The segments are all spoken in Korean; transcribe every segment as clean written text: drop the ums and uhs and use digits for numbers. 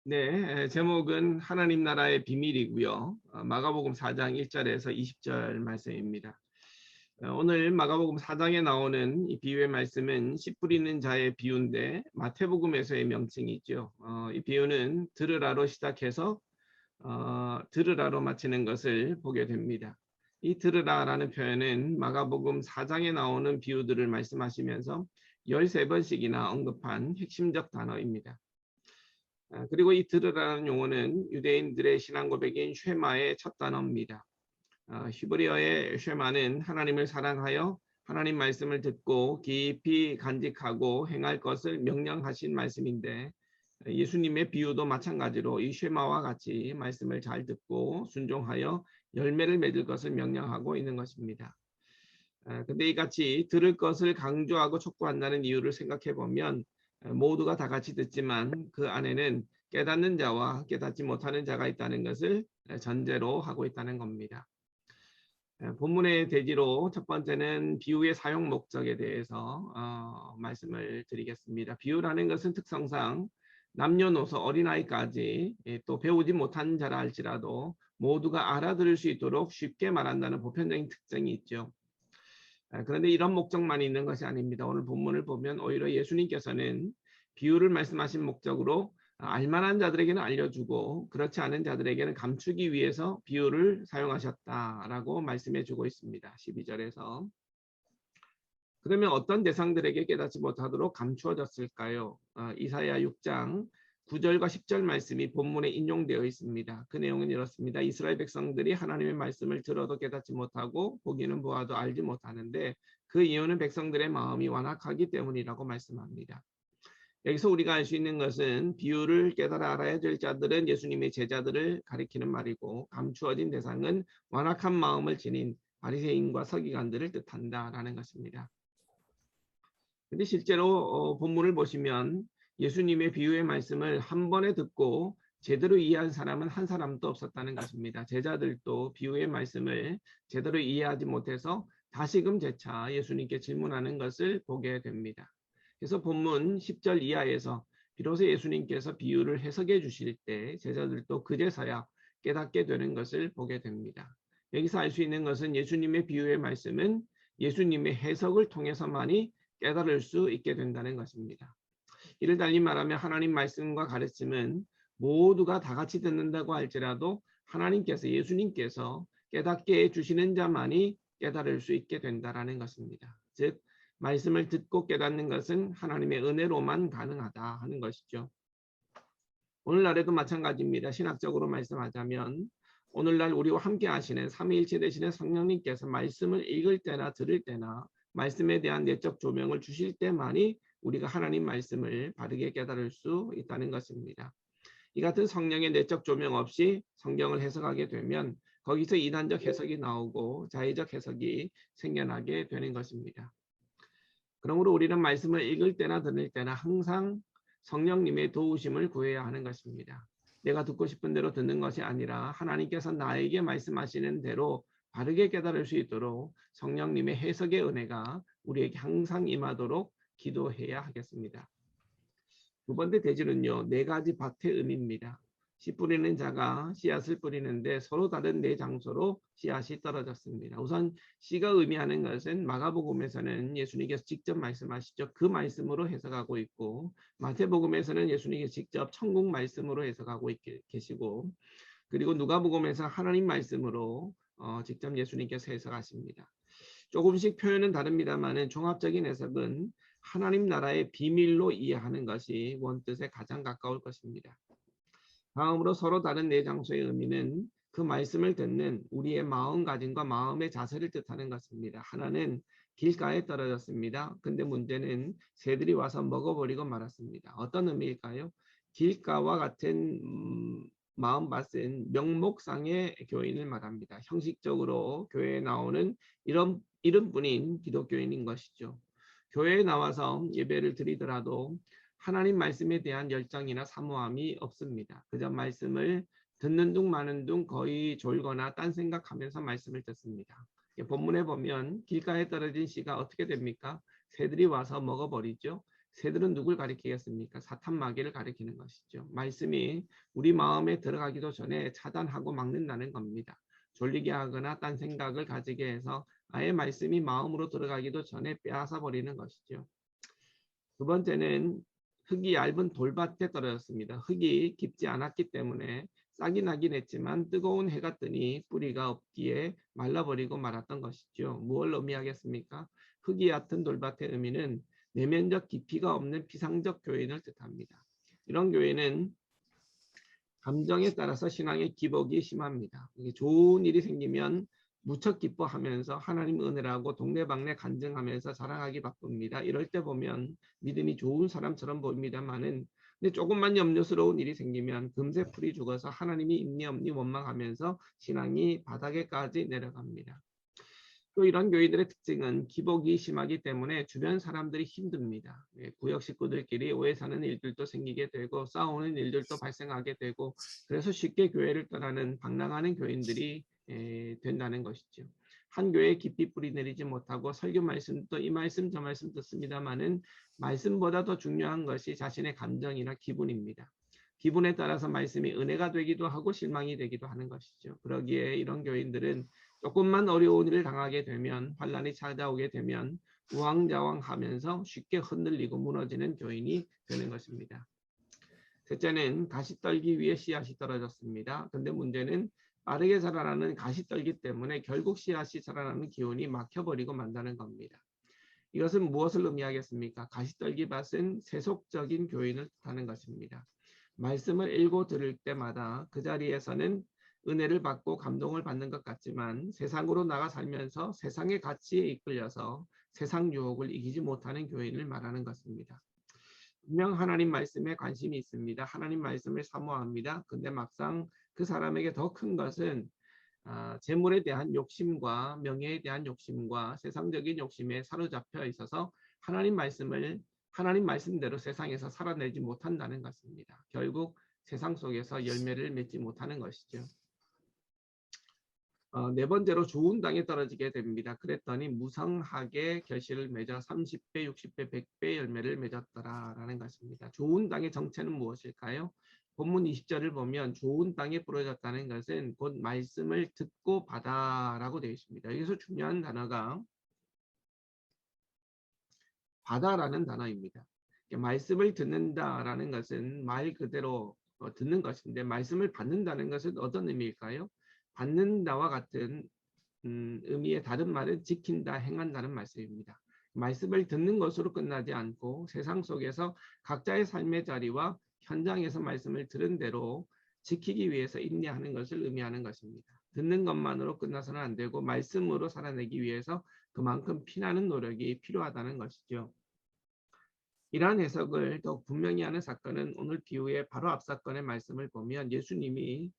네, 제목은 하나님 나라의 비밀이고요. 마가복음 4장 1절에서 20절 말씀입니다. 오늘 마가복음 4장에 나오는 이 비유의 말씀은 씨 뿌리는 자의 비유인데 마태복음에서의 명칭이죠. 이 비유는 들으라로 시작해서 들으라로 마치는 것을 보게 됩니다. 이 들으라라는 표현은 마가복음 4장에 나오는 비유들을 말씀하시면서 13번씩이나 언급한 핵심적 단어입니다. 그리고 이 들으라는 용어는 유대인들의 신앙 고백인 쉐마의 첫 단어입니다. 히브리어의 쉐마는 하나님을 사랑하여 하나님 말씀을 듣고 깊이 간직하고 행할 것을 명령하신 말씀인데, 예수님의 비유도 마찬가지로 이 쉐마와 같이 말씀을 잘 듣고 순종하여 열매를 맺을 것을 명령하고 있는 것입니다. 근데 이같이 들을 것을 강조하고 촉구한다는 이유를 생각해 보면 모두가 다 같이 듣지만 그 안에는 깨닫는 자와 깨닫지 못하는 자가 있다는 것을 전제로 하고 있다는 겁니다. 본문의 대지로 첫 번째는 비유의 사용 목적에 대해서 말씀을 드리겠습니다. 비유라는 것은 특성상 남녀노소 어린아이까지 또 배우지 못한 자라 할지라도 모두가 알아들을 수 있도록 쉽게 말한다는 보편적인 특징이 있죠. 그런데 이런 목적만 있는 것이 아닙니다. 오늘 본문을 보면 오히려 예수님께서는 비유를 말씀하신 목적으로 알만한 자들에게는 알려주고 그렇지 않은 자들에게는 감추기 위해서 비유를 사용하셨다라고 말씀해 주고 있습니다. 12절에서. 그러면 어떤 대상들에게 깨닫지 못하도록 감추어졌을까요? 이사야 6장 9절과 10절 말씀이 본문에 인용되어 있습니다. 그 내용은 이렇습니다. 이스라엘 백성들이 하나님의 말씀을 들어도 깨닫지 못하고 보기는 보아도 알지 못하는데 그 이유는 백성들의 마음이 완악하기 때문이라고 말씀합니다. 여기서 우리가 알 수 있는 것은 비유를 깨달아 알아야 될 자들은 예수님의 제자들을 가리키는 말이고 감추어진 대상은 완악한 마음을 지닌 바리새인과 서기관들을 뜻한다라는 것입니다. 근데 실제로 본문을 보시면 예수님의 비유의 말씀을 한 번에 듣고 제대로 이해한 사람은 한 사람도 없었다는 것입니다. 제자들도 비유의 말씀을 제대로 이해하지 못해서 다시금 재차 예수님께 질문하는 것을 보게 됩니다. 그래서 본문 10절 이하에서 비로소 예수님께서 비유를 해석해 주실 때 제자들도 그제서야 깨닫게 되는 것을 보게 됩니다. 여기서 알 수 있는 것은 예수님의 비유의 말씀은 예수님의 해석을 통해서만이 깨달을 수 있게 된다는 것입니다. 이를 달리 말하면 하나님 말씀과 가르침은 모두가 다 같이 듣는다고 할지라도 하나님께서 예수님께서 깨닫게 해주시는 자만이 깨달을 수 있게 된다는 것입니다. 즉 말씀을 듣고 깨닫는 것은 하나님의 은혜로만 가능하다 하는 것이죠. 오늘날에도 마찬가지입니다. 신학적으로 말씀하자면 오늘날 우리와 함께 하시는 삼위일체 되시는 성령님께서 말씀을 읽을 때나 들을 때나 말씀에 대한 내적 조명을 주실 때만이 우리가 하나님 말씀을 바르게 깨달을 수 있다는 것입니다. 이 같은 성령의 내적 조명 없이 성경을 해석하게 되면 거기서 이단적 해석이 나오고 자의적 해석이 생겨나게 되는 것입니다. 그러므로 우리는 말씀을 읽을 때나 들을 때나 항상 성령님의 도우심을 구해야 하는 것입니다. 내가 듣고 싶은 대로 듣는 것이 아니라 하나님께서 나에게 말씀하시는 대로 바르게 깨달을 수 있도록 성령님의 해석의 은혜가 우리에게 항상 임하도록 기도해야 하겠습니다. 두 번째 대지는요, 네 가지 밭의 의미입니다. 씨 뿌리는 자가 씨앗을 뿌리는데 서로 다른 네 장소로 씨앗이 떨어졌습니다. 우선 씨가 의미하는 것은 마가복음에서는 예수님께서 직접 말씀하시죠. 그 말씀으로 해석하고 있고 마태복음에서는 예수님께서 직접 천국 말씀으로 해석하고 계시고 그리고 누가복음에서 하나님 말씀으로 직접 예수님께서 해석하십니다. 조금씩 표현은 다릅니다만 종합적인 해석은 하나님 나라의 비밀로 이해하는 것이 원뜻에 가장 가까울 것입니다. 다음으로 서로 다른 네 장소의 의미는 그 말씀을 듣는 우리의 마음가짐과 마음의 자세를 뜻하는 것입니다. 하나는 길가에 떨어졌습니다. 근데 문제는 새들이 와서 먹어버리고 말았습니다. 어떤 의미일까요? 길가와 같은 마음밭은 명목상의 교인을 말합니다. 형식적으로 교회에 나오는 이름뿐인 기독교인인 것이죠. 교회에 나와서 예배를 드리더라도 하나님 말씀에 대한 열정이나 사모함이 없습니다. 그저 말씀을 듣는 둥 마는 둥 거의 졸거나 딴 생각하면서 말씀을 듣습니다. 본문에 보면 길가에 떨어진 씨가 어떻게 됩니까? 새들이 와서 먹어버리죠. 새들은 누굴 가리키겠습니까? 사탄 마귀를 가리키는 것이죠. 말씀이 우리 마음에 들어가기도 전에 차단하고 막는다는 겁니다. 졸리게 하거나 딴 생각을 가지게 해서 아예 말씀이 마음으로 들어가기도 전에 빼앗아 버리는 것이죠. 두 번째는 흙이 얇은 돌밭에 떨어졌습니다. 흙이 깊지 않았기 때문에 싹이 나긴 했지만 뜨거운 해가 뜨니 뿌리가 없기에 말라버리고 말았던 것이죠. 무엇을 의미하겠습니까? 흙이 얕은 돌밭의 의미는 내면적 깊이가 없는 피상적 교인을 뜻합니다. 이런 교인은 감정에 따라서 신앙의 기복이 심합니다. 좋은 일이 생기면 무척 기뻐하면서 하나님 은혜라고 동네방네 간증하면서 자랑하기 바쁩니다. 이럴 때 보면 믿음이 좋은 사람처럼 보입니다만은 근데 조금만 염려스러운 일이 생기면 금세 풀이 죽어서 하나님이 있니 없니 원망하면서 신앙이 바닥에까지 내려갑니다. 또 이런 교회들의 특징은 기복이 심하기 때문에 주변 사람들이 힘듭니다. 구역 식구들끼리 오해 사는 일들도 생기게 되고 싸우는 일들도 발생하게 되고 그래서 쉽게 교회를 떠나는 방랑하는 교인들이 된다는 것이죠. 한 교회에 깊이 뿌리 내리지 못하고 설교 말씀도 이 말씀 저 말씀 듣습니다마는 말씀보다 더 중요한 것이 자신의 감정이나 기분입니다. 기분에 따라서 말씀이 은혜가 되기도 하고 실망이 되기도 하는 것이죠. 그러기에 이런 교인들은 조금만 어려운 일을 당하게 되면 환란이 찾아오게 되면 우왕좌왕하면서 쉽게 흔들리고 무너지는 교인이 되는 것입니다. 셋째는 가시떨기 위에 씨앗이 떨어졌습니다. 근데 문제는 빠르게 자라나는 가시떨기 때문에 결국 씨앗이 자라나는 기운이 막혀버리고 만다는 겁니다. 이것은 무엇을 의미하겠습니까? 가시떨기 밭은 세속적인 교인을 뜻하는 것입니다. 말씀을 읽고 들을 때마다 그 자리에서는 은혜를 받고 감동을 받는 것 같지만 세상으로 나가 살면서 세상의 가치에 이끌려서 세상 유혹을 이기지 못하는 교인을 말하는 것입니다. 분명 하나님 말씀에 관심이 있습니다. 하나님 말씀을 사모합니다. 근데 막상 그 사람에게 더 큰 것은 재물에 대한 욕심과 명예에 대한 욕심과 세상적인 욕심에 사로잡혀 있어서 하나님 말씀대로 세상에서 살아내지 못한다는 것입니다. 결국 세상 속에서 열매를 맺지 못하는 것이죠. 네 번째로 좋은 땅에 떨어지게 됩니다. 그랬더니 무성하게 결실을 맺어 30배, 60배, 100배 열매를 맺었더라라는 것입니다. 좋은 땅의 정체는 무엇일까요? 본문 20절을 보면 좋은 땅에 부러졌다는 것은 곧 말씀을 듣고 받아라고 되어 있습니다. 여기서 중요한 단어가 받아라는 단어입니다. 말씀을 듣는다라는 것은 말 그대로 듣는 것인데 말씀을 받는다는 것은 어떤 의미일까요? 받는다와 같은 의미의 다른 말은 지킨다, 행한다는 말씀입니다. 말씀을 듣는 것으로 끝나지 않고 세상 속에서 각자의 삶의 자리와 현장에서 말씀을 들은 대로 지키기 위해서 인내하는 것을 의미하는 것입니다. 듣는 것만으로 끝나서는 안 되고 말씀으로 살아내기 위해서 그만큼 피나는 노력이 필요하다는 것이죠. 이러한 해석을 더욱 분명히 하는 사건은 오늘 비유의 바로 앞 사건의 말씀을 보면 예수님의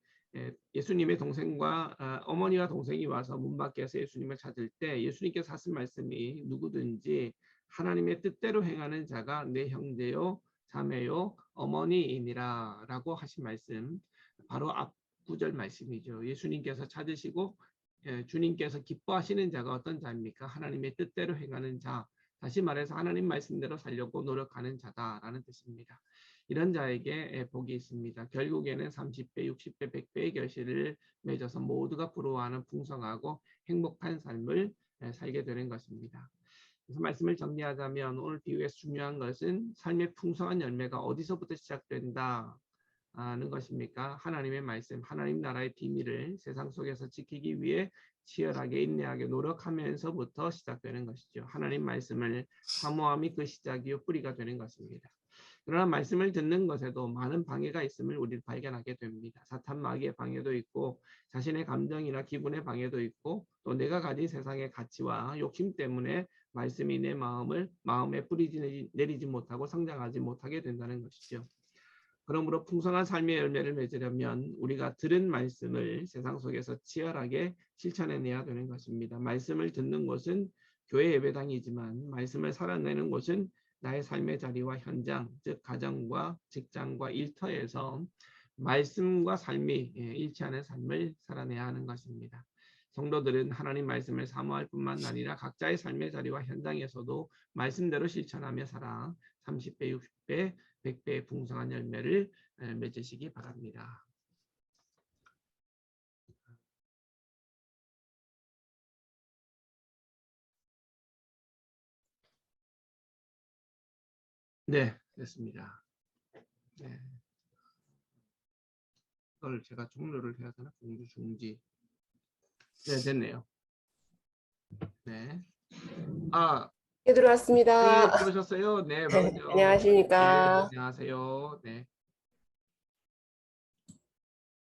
동생과 어머니와 동생이 와서 문 밖에서 예수님을 찾을 때 예수님께서 하신 말씀이 누구든지 하나님의 뜻대로 행하는 자가 내 형제요 자매요 어머니이니라 라고 하신 말씀 바로 앞 구절 말씀이죠. 예수님께서 찾으시고 주님께서 기뻐하시는 자가 어떤 자입니까? 하나님의 뜻대로 행하는 자, 다시 말해서 하나님 말씀대로 살려고 노력하는 자다라는 뜻입니다. 이런 자에게 복이 있습니다. 결국에는 30배, 60배, 100배의 결실을 맺어서 모두가 부러워하는 풍성하고 행복한 삶을 살게 되는 것입니다. 그래서 말씀을 정리하자면 오늘 비유에서 중요한 것은 삶의 풍성한 열매가 어디서부터 시작된다는 것입니까? 하나님의 말씀, 하나님 나라의 비밀을 세상 속에서 지키기 위해 치열하게 인내하게 노력하면서부터 시작되는 것이죠. 하나님 말씀을 사모함이 그 시작이요 뿌리가 되는 것입니다. 그러나 말씀을 듣는 것에도 많은 방해가 있음을 우리는 발견하게 됩니다. 사탄 마귀의 방해도 있고 자신의 감정이나 기분의 방해도 있고 또 내가 가진 세상의 가치와 욕심 때문에 말씀이 내 마음에 뿌리 내리지 못하고 성장하지 못하게 된다는 것이죠. 그러므로 풍성한 삶의 열매를 맺으려면 우리가 들은 말씀을 세상 속에서 치열하게 실천해내야 되는 것입니다. 말씀을 듣는 곳은 교회 예배당이지만 말씀을 살아내는 곳은 나의 삶의 자리와 현장, 즉 가정과 직장과 일터에서 말씀과 삶이 일치하는 삶을 살아내야 하는 것입니다. 성도들은 하나님 말씀을 사모할 뿐만 아니라 각자의 삶의 자리와 현장에서도 말씀대로 실천하며 살아 30배, 60배, 100배의 풍성한 열매를 맺으시기 바랍니다. 네, 됐습니다. 네. 이걸 제가 종료를 해야 되나? 공주 중지. 네, 됐네요. 네. 아, 네, 들어왔습니다. 들어오셨어요? 네, 반갑죠. 안녕하십니까. 네, 안녕하세요. 네.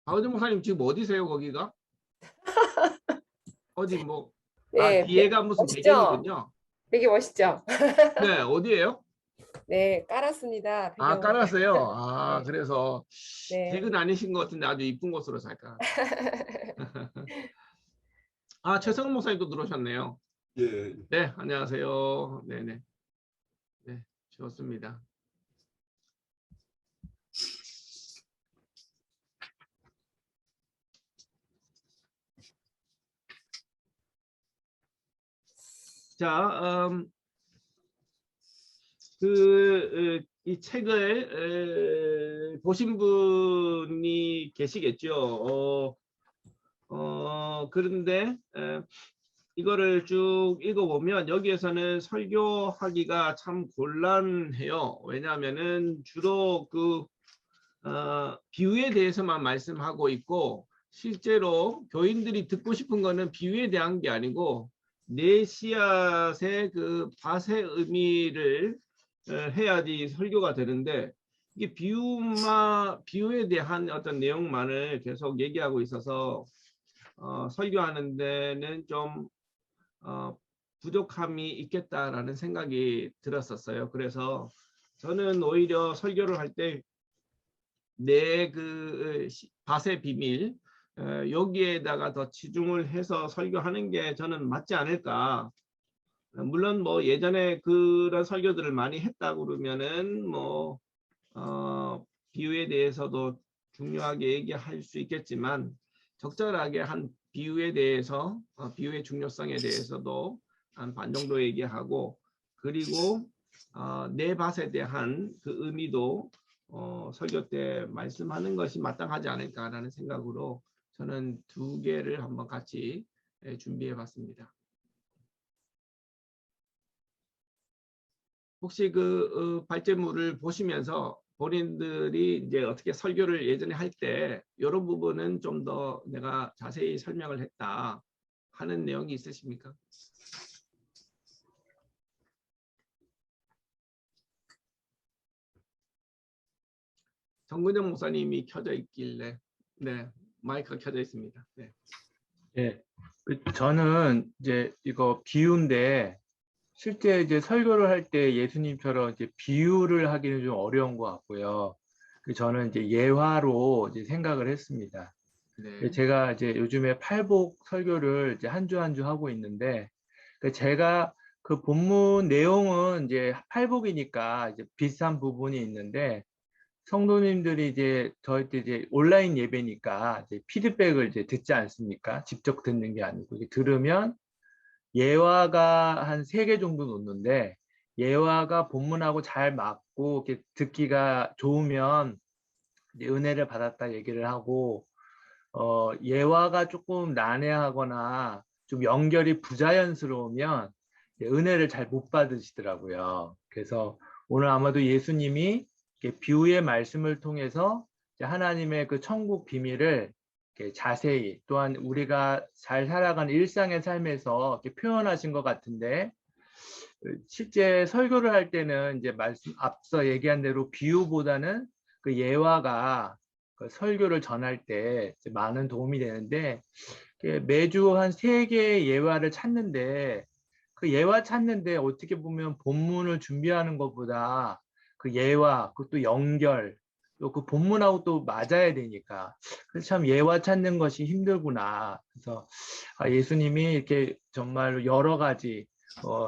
박은정 목사님 지금 어디세요, 거기가? 어디 뭐, 네, 뒤에가 무슨 멋있죠? 배경이군요. 되게 멋있죠? 네, 어디예요? 네, 깔았습니다. 배경을. 깔았어요. 네, 그래서 네. 댁은 아니신 것 같은데 아주 이쁜 곳으로 잘 깔았어요. 최성훈 목사님도 들어오셨네요. 예. 네, 안녕하세요. 네네. 네, 좋습니다. 자, 이 책을 보신 분이 계시겠죠. 그런데 이거를 쭉 읽어보면 여기에서는 설교하기가 참 곤란해요. 왜냐하면은 주로 비유에 대해서만 말씀하고 있고 실제로 교인들이 듣고 싶은 거는 비유에 대한 게 아니고 내 씨앗의 그 밭의 의미를 해야지 설교가 되는데 이게 비유에 대한 어떤 내용만을 계속 얘기하고 있어서 설교하는 데는 좀 부족함이 있겠다라는 생각이 들었었어요. 그래서 저는 오히려 설교를 할 때 내 그 밭의 비밀 여기에다가 더 치중을 해서 설교하는 게 저는 맞지 않을까. 물론 뭐 예전에 그런 설교들을 많이 했다고 그러면은 뭐 비유에 대해서도 중요하게 얘기할 수 있겠지만 적절하게 한 비유에 대해서 비유의 중요성에 대해서도 한 반 정도 얘기하고 그리고 내 밭에 대한 그 의미도 설교 때 말씀하는 것이 마땅하지 않을까라는 생각으로 저는 두 개를 한번 같이 준비해 봤습니다. 혹시 그 발제물을 보시면서 본인들이 이제 어떻게 설교를 예전에 할 때 이런 부분은 좀 더 내가 자세히 설명을 했다 하는 내용이 있으십니까? 정근영 목사님이 켜져 있길래 네 마이크가 켜져 있습니다. 네. 예, 저는 이제 이거 비유인데 실제 이제 설교를 할 때 예수님처럼 이제 비유를 하기는 좀 어려운 것 같고요. 저는 이제 예화로 이제 생각을 했습니다. 네. 제가 이제 요즘에 팔복 설교를 이제 한 주 한 주 하고 있는데 제가 그 본문 내용은 이제 팔복이니까 이제 비슷한 부분이 있는데 성도님들이 이제 저희 때 이제 온라인 예배니까 이제 피드백을 이제 듣지 않습니까? 직접 듣는 게 아니고 들으면 예화가 한 3개 정도 놓는데 예화가 본문하고 잘 맞고 이렇게 듣기가 좋으면 이제 은혜를 받았다 얘기를 하고 예화가 조금 난해하거나 좀 연결이 부자연스러우면 은혜를 잘 못 받으시더라고요. 그래서 오늘 아마도 예수님이 비유의 말씀을 통해서 하나님의 그 천국 비밀을 자세히 또한 우리가 잘 살아가는 일상의 삶에서 표현하신 것 같은데 실제 설교를 할 때는 이제 앞서 얘기한 대로 비유보다는 그 예화가 그 설교를 전할 때 많은 도움이 되는데 매주 한 3개의 예화를 찾는데 그 예화 찾는데 어떻게 보면 본문을 준비하는 것보다 그 예화, 그것도 연결, 또 그 본문하고 또 맞아야 되니까 그래서 참 예화 찾는 것이 힘들구나. 그래서 예수님이 이렇게 정말 여러 가지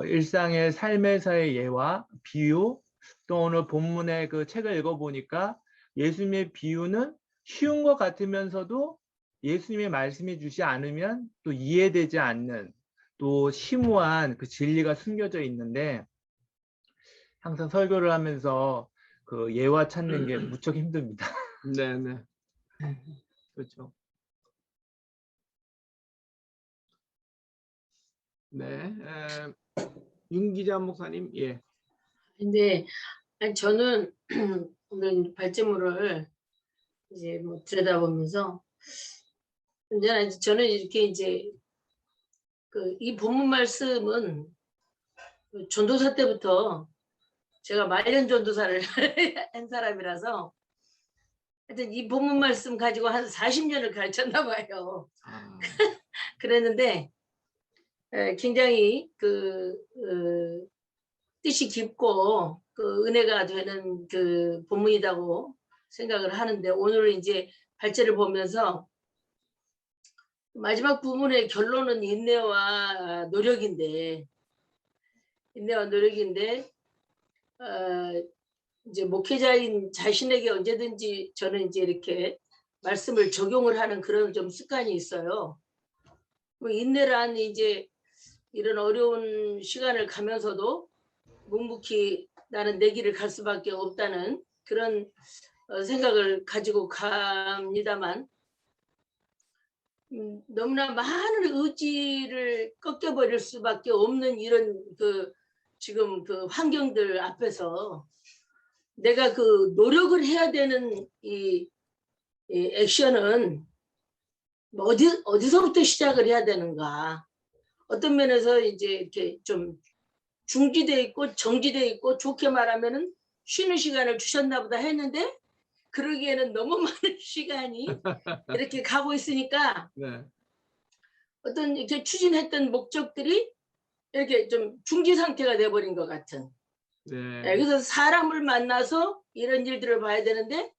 일상의 삶에서의 예화, 비유, 또 오늘 본문의 그 책을 읽어보니까 예수님의 비유는 쉬운 것 같으면서도 예수님의 말씀해 주지 않으면 또 이해되지 않는 또 심오한 그 진리가 숨겨져 있는데 항상 설교를 하면서 그 예화 찾는 게 무척 힘듭니다. 네, 네. 그렇죠. 네. 윤 기자 목사님, 예. 근데 아니, 저는 오늘 발제물을 이제 뭐 들여다보면서 언제나 저는 이렇게 이제 이 본문 말씀은 전도사 때부터 제가 말년 전도사를 한 사람이라서 하여튼 이 본문 말씀 가지고 한 40년을 가르쳤나 봐요. 아, 그랬는데 굉장히 뜻이 깊고 그 은혜가 되는 그 본문이라고 생각을 하는데 오늘 이제 발제를 보면서 마지막 부분의 결론은 인내와 노력인데 이제 목회자인 자신에게 언제든지 저는 이제 이렇게 말씀을 적용을 하는 그런 좀 습관이 있어요. 뭐 인내란 이제 이런 어려운 시간을 가면서도 묵묵히 나는 내 길을 갈 수밖에 없다는 그런 생각을 가지고 갑니다만 너무나 많은 의지를 꺾여버릴 수밖에 없는 이런 지금 그 환경들 앞에서 내가 그 노력을 해야 되는 이 액션은 어디서부터 시작을 해야 되는가. 어떤 면에서 이제 이렇게 좀 중지돼 있고 정지돼 있고 좋게 말하면은 쉬는 시간을 주셨나 보다 했는데 그러기에는 너무 많은 시간이 이렇게 가고 있으니까 네. 어떤 이렇게 추진했던 목적들이 이렇게 좀 중지 상태가 돼버린 것 같은. 네. 그래서 사람을 만나서 이런 일들을 봐야 되는데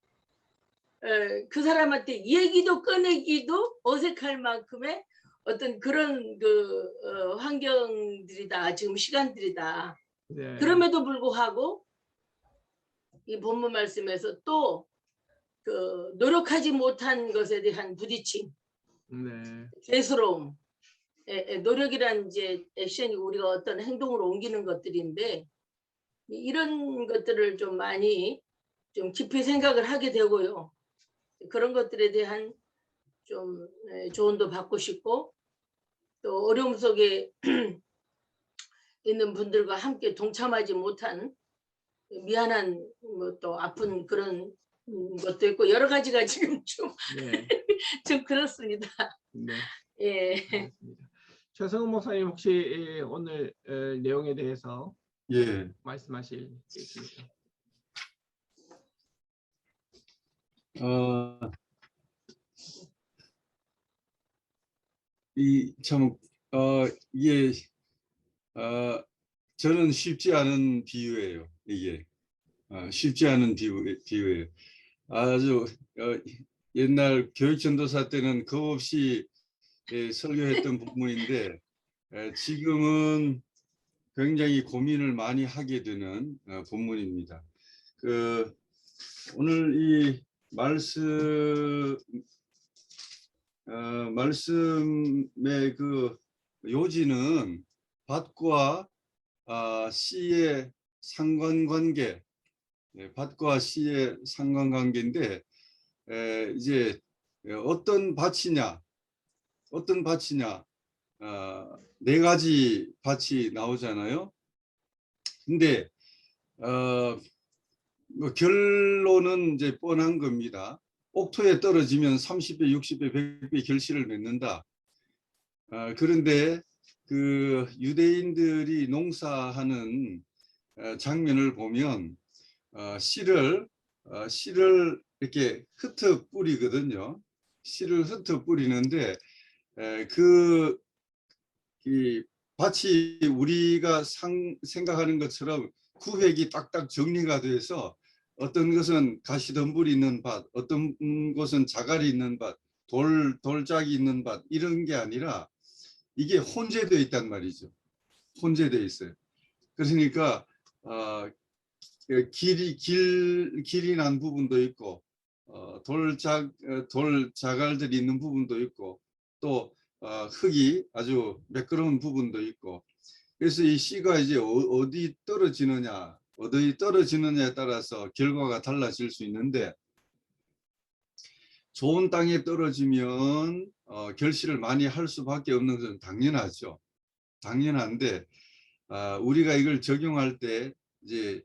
그 사람한테 얘기도 꺼내기도 어색할 만큼의 어떤 그런 환경들이다. 지금 시간들이다. 네. 그럼에도 불구하고 이 본문 말씀에서 또 노력하지 못한 것에 대한 부딪힘, 네. 죄스러움, 노력이란 이제 액션이 우리가 어떤 행동으로 옮기는 것들인데 이런 것들을 좀 많이 좀 깊이 생각을 하게 되고요. 그런 것들에 대한 좀 조언도 받고 싶고 또 어려움 속에 있는 분들과 함께 동참하지 못한 미안한 또 아픈 그런 것도 있고 여러 가지가 지금 좀, 네. 좀 그렇습니다. 네. 예. 알겠습니다. 최성훈 목사님 혹시 오늘 내용에 대해서 예. 말씀하실 게 있습니까? 이게 저는 쉽지 않은 비유예요. 이게 쉽지 않은 비유예요. 아주 옛날 교육 전도사 때는 겁 없이 설교했던 부분인데 지금은 굉장히 고민을 많이 하게 되는 본문입니다. 오늘 이 말씀의 그 요지는 밭과 씨의 상관관계, 밭과 씨의 상관관계인데 이제 어떤 밭이냐, 네 가지 밭이 나오잖아요. 근데 뭐 결론은 이제 뻔한 겁니다. 옥토에 떨어지면 30배, 60배, 100배 결실을 맺는다. 그런데 그 유대인들이 농사하는 장면을 보면 씨를 이렇게 흩어 뿌리거든요. 씨를 흩어 뿌리는데 이 밭이 우리가 생각하는 것처럼 구획이 딱딱 정리가 돼서 어떤 것은 가시덤불이 있는 밭, 어떤 곳은 자갈이 있는 밭, 돌짝이 있는 밭 이런 게 아니라 이게 혼재되어 있단 말이죠. 혼재되어 있어요. 그러니까 길이 난 부분도 있고 돌자갈들이 있는 부분도 있고 또 흙이 아주 매끄러운 부분도 있고 그래서 이 씨가 이제 어디 떨어지느냐에 따라서 결과가 달라질 수 있는데 좋은 땅에 떨어지면 결실을 많이 할 수밖에 없는 것은 당연하죠. 당연한데 우리가 이걸 적용할 때 이제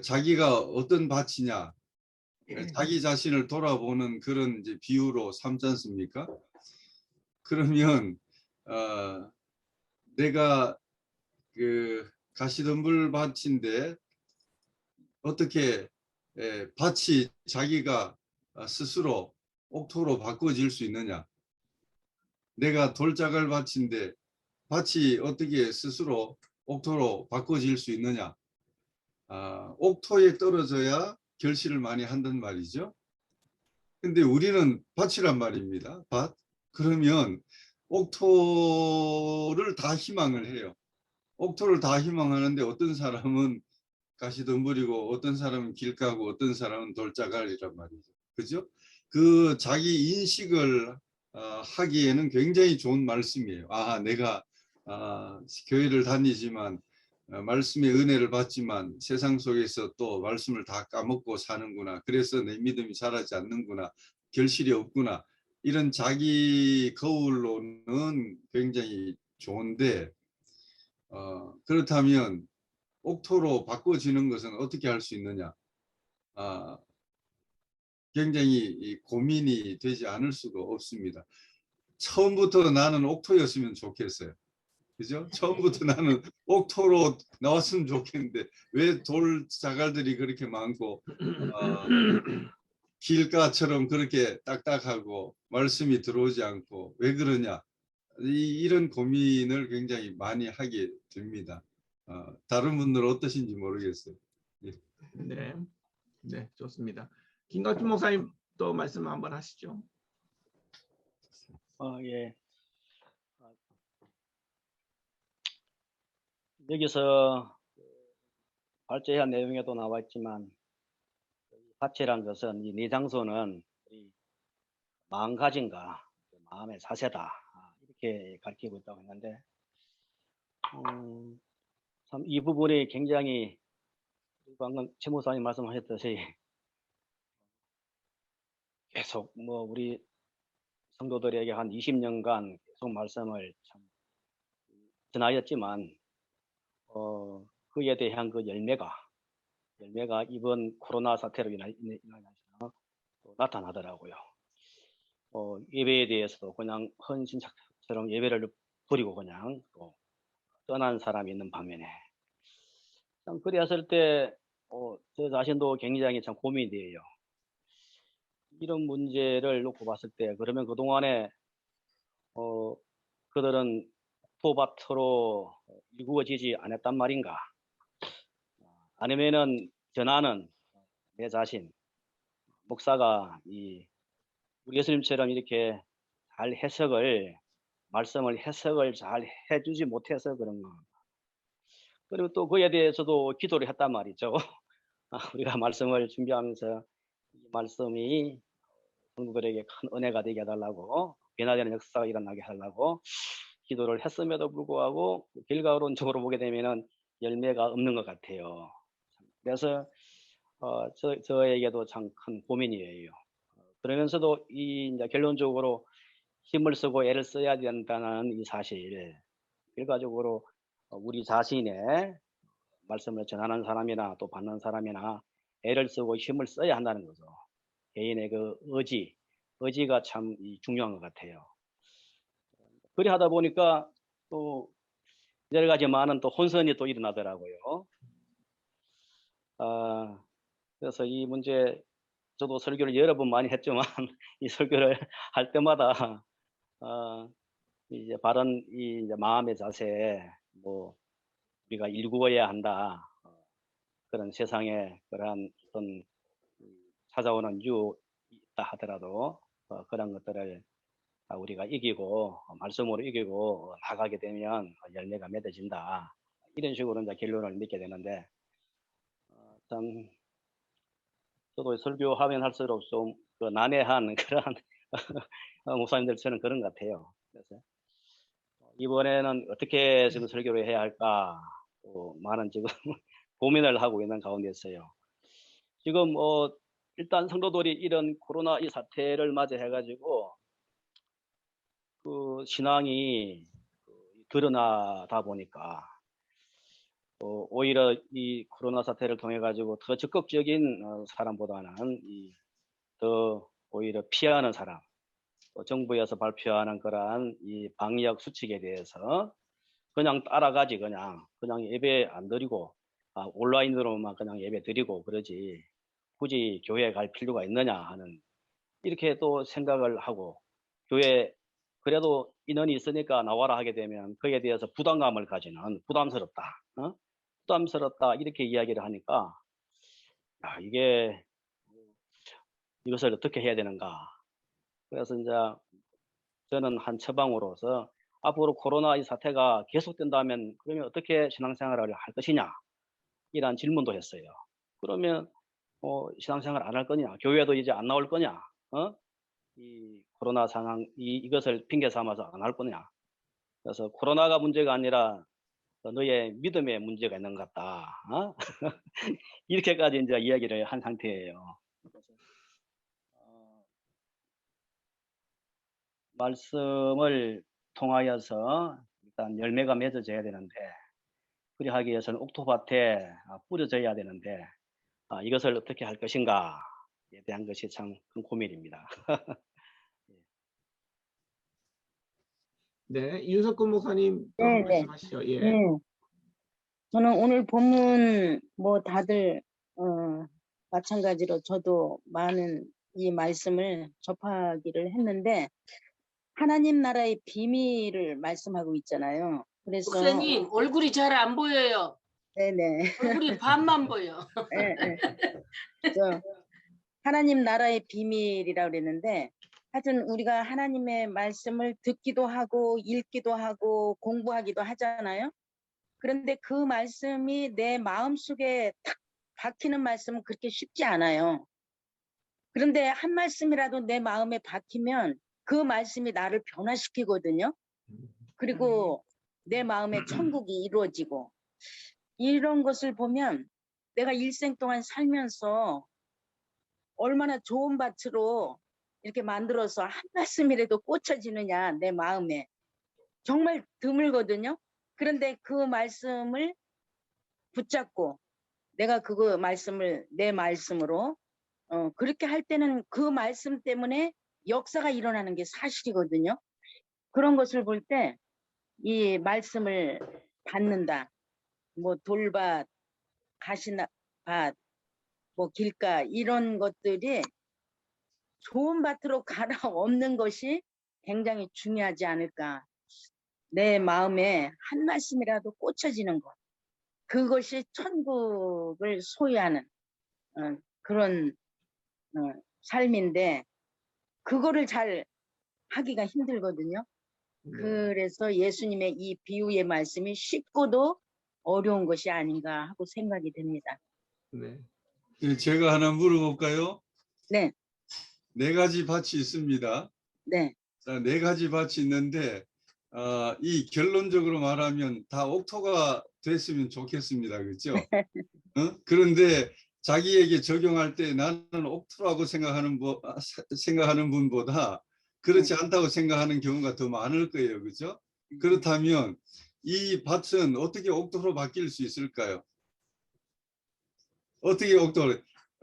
자기가 어떤 밭이냐 자기 자신을 돌아보는 그런 이제 비유로 삼지 않습니까? 그러면 내가 그 가시덤불 밭인데 어떻게 밭이 자기가 스스로 옥토로 바꿔질 수 있느냐? 내가 돌자갈 밭인데 밭이 어떻게 스스로 옥토로 바꿔질 수 있느냐? 옥토에 떨어져야 결실을 많이 한단 말이죠. 근데 우리는 밭이란 말입니다. 밭. 그러면 옥토를 다 희망을 해요. 옥토를 다 희망하는데 어떤 사람은 가시덤불이고 어떤 사람은 길가고 어떤 사람은 돌자갈이란 말이죠. 그죠? 그 자기 인식을 하기에는 굉장히 좋은 말씀이에요. 내가 교회를 다니지만 말씀의 은혜를 받지만 세상 속에서 또 말씀을 다 까먹고 사는구나. 그래서 내 믿음이 자라지 않는구나. 결실이 없구나. 이런 자기 거울로는 굉장히 좋은데 그렇다면 옥토로 바꿔지는 것은 어떻게 할 수 있느냐? 굉장히 고민이 되지 않을 수가 없습니다. 처음부터 나는 옥토였으면 좋겠어요. 그죠? 처음부터 나는 옥토로 나왔으면 좋겠는데 왜 돌자갈들이 그렇게 많고 길가처럼 그렇게 딱딱하고 말씀이 들어오지 않고 왜 그러냐? 이런 고민을 굉장히 많이 하게 됩니다. 다른 분들은 어떠신지 모르겠어요. 예. 네, 네, 좋습니다. 김갑준 목사님 또 말씀 한번 하시죠. 예. 여기서 발제한 내용에도 나와 있지만 밭이란 것은 이 내장소는 마음가짐과 마음의 자세다 이렇게 가르치고 있다고 했는데 참 이 부분이 굉장히 방금 최 목사님 말씀하셨듯이 계속 우리 성도들에게 한 20년간 계속 말씀을 참 전하였지만 그에 대한 그 열매가 이번 코로나 사태로 인해서 나타나더라고요. 예배에 대해서도 그냥 헌신처럼 예배를 드리고 그냥 또 떠난 사람이 있는 반면에 참 그랬을 때 저 자신도 굉장히 참 고민이 돼요. 이런 문제를 놓고 봤을 때 그러면 그동안에 그들은 옥토밭으로 이루어지지 않았단 말인가? 아니면은 전하는 내 자신 목사가 우리 예수님처럼 이렇게 잘 말씀을 해석을 잘 해주지 못해서 그런 거. 그리고 또 그에 대해서도 기도를 했단 말이죠. 우리가 말씀을 준비하면서 이 말씀이 성도들에게 큰 은혜가 되게 해달라고 변화되는 역사가 일어나게 하려고 기도를 했음에도 불구하고 결과론적으로 보게 되면은 열매가 없는 것 같아요. 그래서 저에게도 참 큰 고민이에요. 그러면서도 이제 결론적으로 힘을 쓰고 애를 써야 된다는 이 사실, 결과적으로 우리 자신의 말씀을 전하는 사람이나 또 받는 사람이나 애를 쓰고 힘을 써야 한다는 거죠. 개인의 그 의지가 참 중요한 것 같아요. 그리 하다 보니까 또 여러 가지 많은 또 혼선이 또 일어나더라고요. 그래서 이 문제 저도 설교를 여러 번 많이 했지만 이 설교를 할 때마다 이제 바른 이제 마음의 자세, 우리가 일구어야 한다. 그런 세상에 그러한 어떤 찾아오는 유혹이 있다 하더라도 그런 것들을 우리가 이기고 말씀으로 이기고 나가게 되면 열매가 맺어진다. 이런 식으로 이제 결론을 맺게 되는데 참 저도 설교하면 할수록 좀 그 난해한 그러한 목사님들처럼 그런 것 같아요. 그래서 이번에는 어떻게 지금 설교를 해야 할까 많은 지금 고민을 하고 있는 가운데 있어요. 지금 일단 성도들이 이런 코로나 이 사태를 맞이해가지고 그 신앙이 드러나다 보니까 오히려 이 코로나 사태를 통해 가지고 더 적극적인 사람보다는 더 오히려 피하는 사람, 정부에서 발표하는 그러한 이 방역 수칙에 대해서 그냥 따라가지 그냥 예배 안 드리고 온라인으로만 그냥 예배 드리고 그러지 굳이 교회 갈 필요가 있느냐 하는 이렇게 또 생각을 하고 교회 그래도 인원이 있으니까 나와라 하게 되면 그에 대해서 부담감을 가지는 부담스럽다. 부담스럽다 이렇게 이야기를 하니까 이것을 어떻게 해야 되는가. 그래서 이제 저는 한 처방으로서 앞으로 코로나 이 사태가 계속된다면 그러면 어떻게 신앙생활을 할 것이냐 이런 질문도 했어요. 그러면 신앙생활 안 할 거냐, 교회도 이제 안 나올 거냐, 이 코로나 상황 이것을 핑계 삼아서 안 할 거냐. 그래서 코로나가 문제가 아니라 너의 믿음에 문제가 있는 것 같다. 이렇게까지 이제 이야기를 한 상태예요. 그래서, 말씀을 통하여서 일단 열매가 맺어져야 되는데 그리 하기 위해서는 옥토밭에 뿌려져야 되는데 이것을 어떻게 할 것인가에 대한 것이 참 큰 고민입니다. 네, 윤석근 목사님 또 네, 한 네. 말씀 하시죠. 예. 네. 저는 오늘 본문 뭐 다들 마찬가지로 저도 많은 이 말씀을 접하기를 했는데 하나님 나라의 비밀을 말씀하고 있잖아요. 그래서 목사님 얼굴이 잘 안 보여요. 네네. 얼굴이 반만 보여. 네, 네. 저 하나님 나라의 비밀이라고 그랬는데 하여튼 우리가 하나님의 말씀을 듣기도 하고 읽기도 하고 공부하기도 하잖아요. 그런데 그 말씀이 내 마음속에 탁 박히는 말씀은 그렇게 쉽지 않아요. 그런데 한 말씀이라도 내 마음에 박히면 그 말씀이 나를 변화시키거든요. 그리고 내 마음에 천국이 이루어지고 이런 것을 보면 내가 일생 동안 살면서 얼마나 좋은 밭으로 이렇게 만들어서 한 말씀이라도 꽂혀지느냐 내 마음에 정말 드물거든요. 그런데 그 말씀을 붙잡고 내가 그거 말씀을 내 말씀으로 그렇게 할 때는 그 말씀 때문에 역사가 일어나는 게 사실이거든요. 그런 것을 볼 때 이 말씀을 받는다. 뭐 돌밭, 가시밭, 뭐 길가 이런 것들이 좋은 밭으로 갈아엎는 것이 굉장히 중요하지 않을까. 내 마음에 한 말씀이라도 꽂혀지는 것. 그것이 천국을 소유하는 그런 삶인데 그거를 잘 하기가 힘들거든요. 그래서 예수님의 이 비유의 말씀이 쉽고도 어려운 것이 아닌가 하고 생각이 됩니다. 네. 제가 하나 물어볼까요? 네. 4가지 밭이 있습니다. 네. 자, 4가지 밭이 있는데 이 결론적으로 말하면 다 옥토가 됐으면 좋겠습니다. 그렇죠? 그런데 자기에게 적용할 때 나는 옥토라고 생각하는 분보다 그렇지 않다고 생각하는 경우가 더 많을 거예요. 그렇죠? 그렇다면 이 밭은 어떻게 옥토로 바뀔 수 있을까요? 어떻게 옥토로?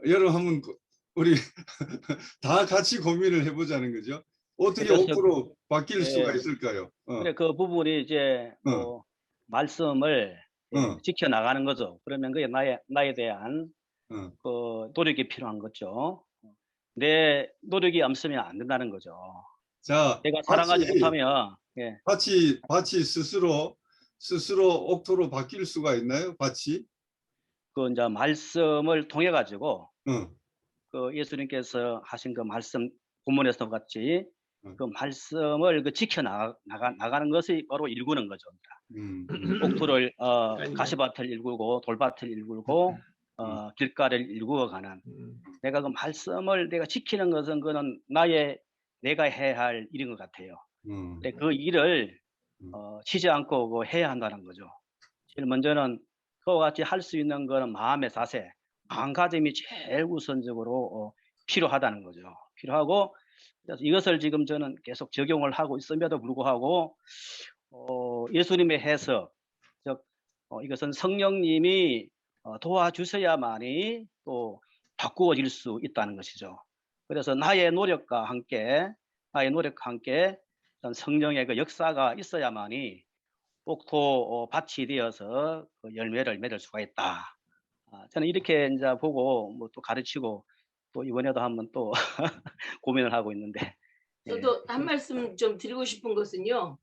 여러분 한번 우리 다 같이 고민을 해보자는 거죠. 어떻게 옥토로 바뀔 수가 있을까요? 그래 그 부분이 이제 말씀을 지켜나가는 거죠. 그러면 그게 나에 대한 그 노력이 필요한 거죠. 내 노력이 없으면 안 된다는 거죠. 자, 내가 사랑하지 못하면 밭이 스스로 옥토로 바뀔 수가 있나요? 밭이? 그 이제 말씀을 통해 가지고 그 예수님께서 하신 그 말씀 본문에서 같이 그 말씀을 그 지켜 나가는 것이 바로 일구는 거죠. 옥토를 가시밭을 일구고 돌밭을 일구고 길가를 일구어가는 내가 그 말씀을 내가 지키는 것은 그는 내가 해야 할 일인 것 같아요. 근데 그 일을 쉬지 않고 해야 한다는 거죠. 제일 먼저는 그와 같이 할 수 있는 거는 마음의 자세, 마음가짐이 제일 우선적으로 필요하다는 거죠. 필요하고 그래서 이것을 지금 저는 계속 적용을 하고 있음에도 불구하고 예수님의 해석, 즉 이것은 성령님이 도와주셔야만이 또 바꾸어질 수 있다는 것이죠. 그래서 나의 노력과 함께 성령의 그 역사가 있어야만이 옥토 밭이 되어서 그 열매를 맺을 수가 있다. 저는 이렇게 이제 보고 뭐 또 가르치고 또 이번에도 한번 또 고민을 하고 있는데. 저도 한 말씀 좀 드리고 싶은 것은요.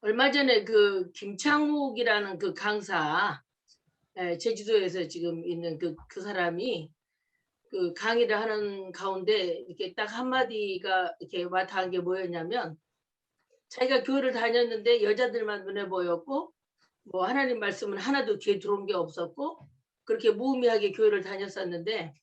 얼마 전에 그 김창욱이라는 그 강사, 제주도에서 지금 있는 그 사람이 그 강의를 하는 가운데 이렇게 딱 한마디가 이렇게 와닿은 게 뭐였냐면, 자기가 교회를 다녔는데 여자들만 눈에 보였고 뭐 하나님 말씀은 하나도 귀에 들어온 게 없었고 그렇게 무의미하게 교회를 다녔었는데,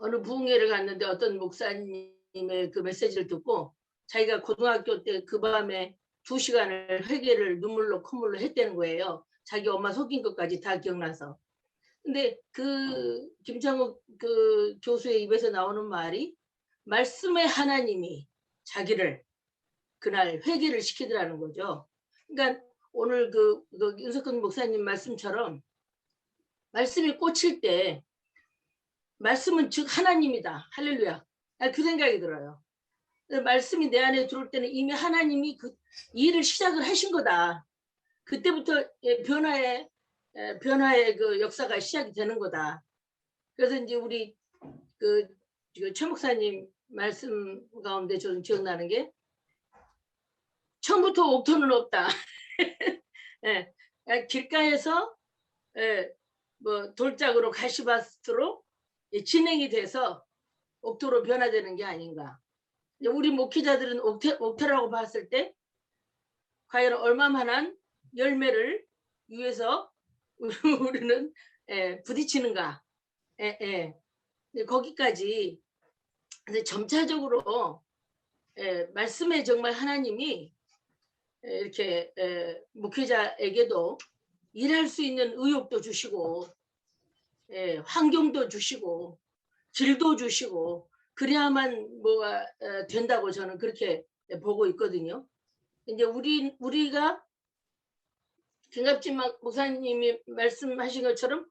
어느 부흥회를 갔는데 어떤 목사님의 그 메시지를 듣고 자기가 고등학교 때 그 밤에 2시간을 회개를 눈물로 콧물로 했다는 거예요. 자기 엄마 속인 것까지 다 기억나서. 근데 그 김창욱 그 교수의 입에서 나오는 말이, 말씀의 하나님이 자기를 그날 회개를 시키더라는 거죠. 그러니까 오늘 그 윤석근 목사님 말씀처럼 말씀이 꽂힐 때 말씀은 즉 하나님이다. 할렐루야. 그 생각이 들어요. 말씀이 내 안에 들어올 때는 이미 하나님이 그 일을 시작을 하신 거다. 그때부터 변화의 그 역사가 시작이 되는 거다. 그래서 이제 우리 최 목사님 말씀 가운데 저는 기억나는 게, 처음부터 옥토는 없다. 길가에서 뭐 돌짝으로 가시밭으로 진행이 돼서 옥토로 변화되는 게 아닌가. 우리 목회자들은 옥토라고 봤을 때 과연 얼마만한 열매를 위해서 우리는 부딪히는가. 거기까지 점차적으로 말씀에 정말 하나님이 이렇게 목회자에게도 일할 수 있는 의욕도 주시고 환경도 주시고 길도 주시고 그래야만 뭐가 된다고 저는 그렇게 보고 있거든요. 이제 우리가 김갑진 목사님이 말씀하신 것처럼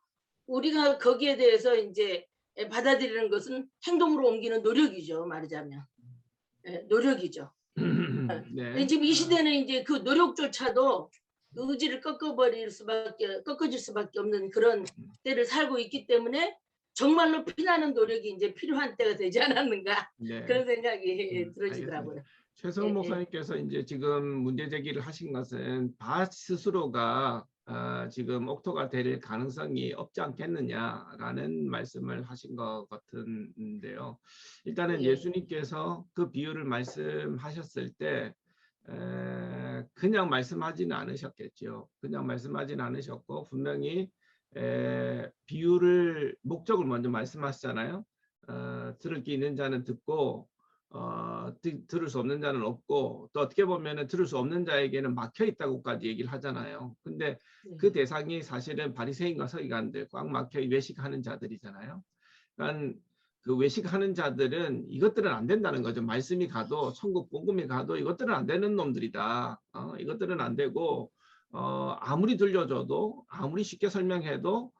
우리가 거기에 대해서 이제 받아들이는 것은 행동으로 옮기는 노력이죠. 말하자면 노력이죠. 네. 지금 이 시대는 이제 그 노력조차도 의지를 꺾어질 수밖에 없는 그런 때를 살고 있기 때문에 정말로 피나는 노력이 이제 필요한 때가 되지 않았는가. 네. 그런 생각이 들어지더라고요. 최성훈 목사님께서 이제 지금 문제 제기를 하신 것은 밭 스스로가 지금 옥토가 될 가능성이 없지 않겠느냐라는 말씀을 하신 것 같은데요. 일단은 예수님께서 그 비유를 말씀하셨을 때 그냥 말씀하지는 않으셨겠죠. 그냥 말씀하지는 않으셨고 분명히 비유를 목적을 먼저 말씀하시잖아요. 들을 게 있는 자는 듣고 들을 수 없는 자는 없고, 또 어떻게 보면은 들을 수 없는 자에게는 막혀 있다고까지 얘기를 하잖아요. 근데 그 대상이 사실은 바리새인과 서기관들, 꽉 막혀 외식하는 자들이잖아요. 그러니까 그 외식하는 자들은 이것들은 안 된다는 거죠. 말씀이 가도 천국 복음이 가도 이것들은 안 되는 놈들이다. 이것들은 안 되고 아무리 들려줘도 아무리 쉽게 설명해도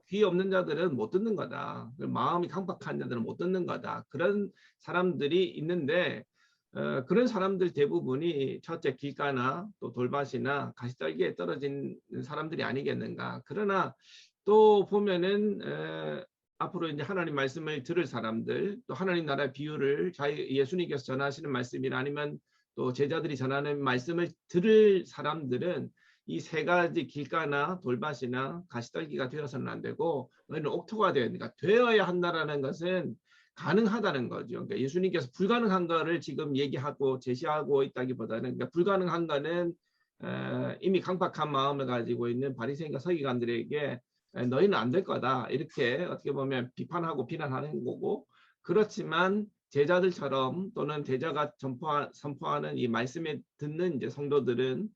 귀 없는 자들은 못 듣는 거다. 마음이 강박한 자들은 못 듣는 거다. 그런 사람들이 있는데 그런 사람들 대부분이 첫째 길가나 또 돌밭이나 가시떨기에 떨어진 사람들이 아니겠는가. 그러나 또 보면은 앞으로 이제 하나님 말씀을 들을 사람들, 또 하나님 나라의 비유를 예수님께서 전하시는 말씀이나 아니면 또 제자들이 전하는 말씀을 들을 사람들은 이 세 가지 길가나 돌밭이나 가시떨기가 되어서는 안 되고 너희는 옥토가 되어야 한다라는 것은 가능하다는 거죠. 그러니까 예수님께서 불가능한 거를 지금 얘기하고 제시하고 있다기보다는, 그러니까 불가능한 거는 이미 강팍한 마음을 가지고 있는 바리새인과 서기관들에게 너희는 안 될 거다 이렇게 어떻게 보면 비판하고 비난하는 거고, 그렇지만 제자들처럼 또는 제자가 선포하는 이 말씀에 듣는 이제 성도들은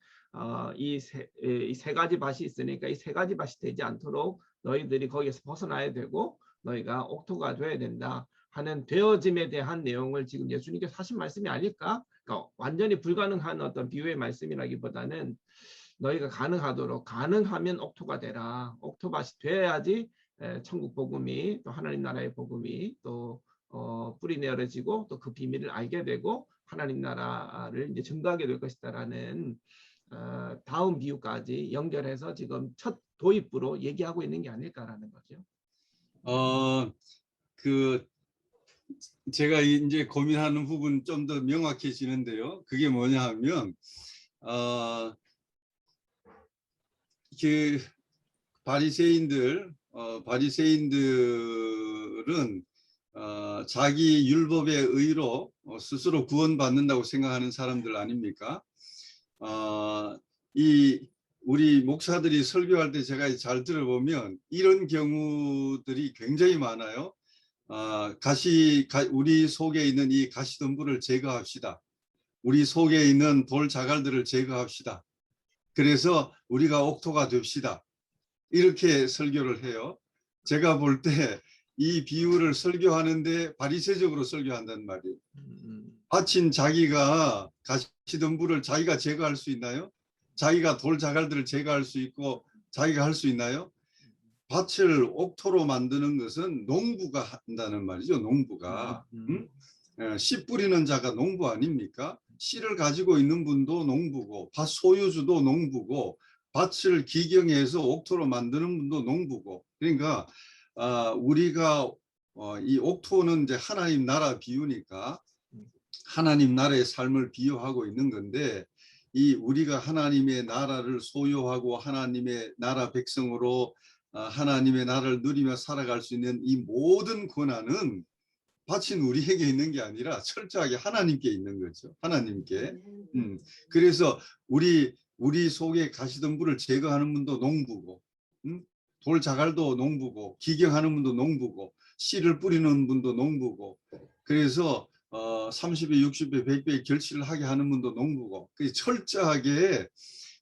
이 세 가지 밭이 있으니까 이 세 가지 밭이 되지 않도록 너희들이 거기에서 벗어나야 되고 너희가 옥토가 돼야 된다 하는 되어짐에 대한 내용을 지금 예수님께서 하신 말씀이 아닐까? 그러니까 완전히 불가능한 어떤 비유의 말씀이라기보다는 너희가 가능하면 옥토가 되라. 옥토밭이 돼야지 천국 복음이, 또 하나님 나라의 복음이 또 뿌리 내려지고 또 그 비밀을 알게 되고 하나님 나라를 이제 증거하게 될 것이다라는 다음 비유까지 연결해서 지금 첫 도입부로 얘기하고 있는 게 아닐까라는 거죠. 제가 이제 고민하는 부분 좀 더 명확해지는데요. 그게 뭐냐 하면 그 바리새인들은 자기 율법의 의로 스스로 구원받는다고 생각하는 사람들 아닙니까? 우리 목사들이 설교할 때 제가 잘 들어보면 이런 경우들이 굉장히 많아요. 우리 속에 있는 이 가시덤불을 제거합시다. 우리 속에 있는 돌 자갈들을 제거합시다. 그래서 우리가 옥토가 됩시다. 이렇게 설교를 해요. 제가 볼 때 이 비유를 설교하는데 바리새적으로 설교한단 말이에요. 바친 자기가 가시덤불을 자기가 제거할 수 있나요? 자기가 돌 자갈들을 제거할 수 있고 자기가 할 수 있나요? 밭을 옥토로 만드는 것은 농부가 한다는 말이죠. 농부가. 씨 뿌리는 자가 농부 아닙니까? 씨를 가지고 있는 분도 농부고 밭 소유주도 농부고 밭을 기경해서 옥토로 만드는 분도 농부고. 그러니까 우리가 이 옥토는 이제 하나님 나라 비유니까 하나님 나라의 삶을 비유하고 있는 건데, 이 우리가 하나님의 나라를 소유하고 하나님의 나라 백성으로 하나님의 나라를 누리며 살아갈 수 있는 이 모든 권한은 밭인 우리에게 있는 게 아니라 철저하게 하나님께 있는 거죠. 하나님께. 그래서 우리 속에 가시덤불을 제거하는 분도 농부고, 돌 자갈도 농부고, 기경하는 분도 농부고, 씨를 뿌리는 분도 농부고, 그래서 30배, 60배, 100배 결실을 하게 하는 분도 농부고, 철저하게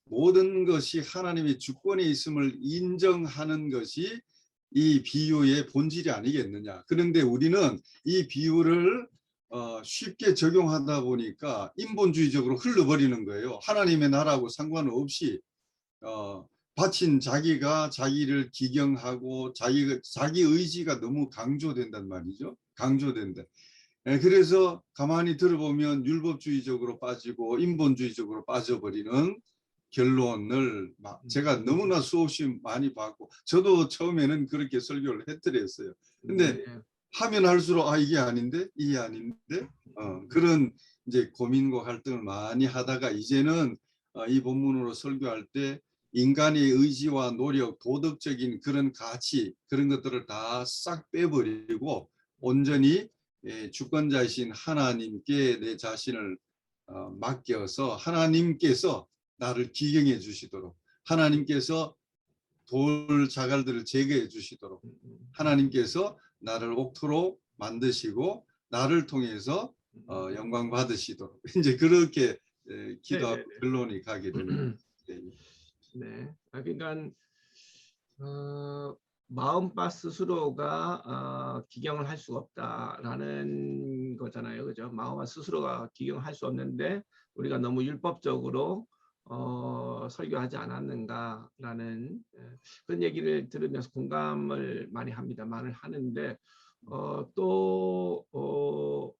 모든 것이 하나님의 주권에 있음을 인정하는 것이 이 비유의 본질이 아니겠느냐. 그런데 우리는 이 비유를 쉽게 적용하다 보니까 인본주의적으로 흘러버리는 거예요. 하나님의 나라하고 상관없이 바친 자기가 자기를 기경하고 자기 의지가 너무 강조된단 말이죠. 강조된다. 그래서 가만히 들어보면 율법주의적으로 빠지고 인본주의적으로 빠져버리는 결론을 제가 너무나 수없이 많이 봤고, 저도 처음에는 그렇게 설교를 해드렸어요. 근데 하면 할수록 이게 아닌데 이게 아닌데 그런 이제 고민과 갈등을 많이 하다가 이제는 이 본문으로 설교할 때 인간의 의지와 노력, 도덕적인 그런 가치, 그런 것들을 다 싹 빼버리고 온전히 주권자이신 하나님께 내 자신을 맡겨서 하나님께서 나를 기경해 주시도록, 하나님께서 돌 자갈들을 제거해 주시도록, 하나님께서 나를 옥토로 만드시고 나를 통해서 영광 받으시도록, 이제 그렇게 기도하고 결론이 가게 됩니다. 네, 그러니까 마음밭 스스로가 기경을 할 수가 없다라는 거잖아요, 그죠? 마음밭 스스로가 기경을 할 수 없는데 우리가 너무 율법적으로 설교하지 않았는가라는 그런 얘기를 들으면서 공감을 많이 합니다. 말을 하는데 또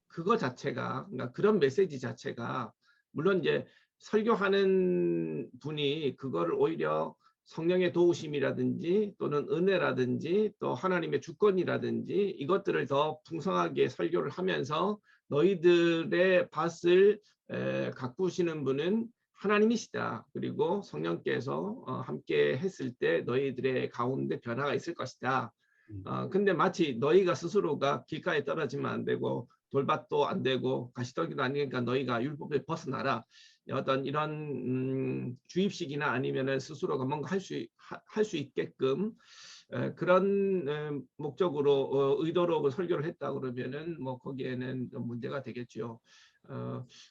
그거 자체가, 그러니까 그런 메시지 자체가, 물론 이제 설교하는 분이 그거를 오히려 성령의 도우심이라든지 또는 은혜라든지 또 하나님의 주권이라든지 이것들을 더 풍성하게 설교를 하면서 너희들의 밭을 가꾸시는 분은 하나님이시다. 그리고 성령께서 함께 했을 때 너희들의 가운데 변화가 있을 것이다. 근데 마치 너희가 스스로가 길가에 떨어지면 안 되고 돌밭도 안 되고 가시떨기도 안 되니까 너희가 율법에 벗어나라. 어떤 이런 주입식이나 아니면은 스스로가 뭔가 할 수 있게끔 그런 목적으로 의도로 설교를 했다 그러면은 뭐 거기에는 좀 문제가 되겠죠.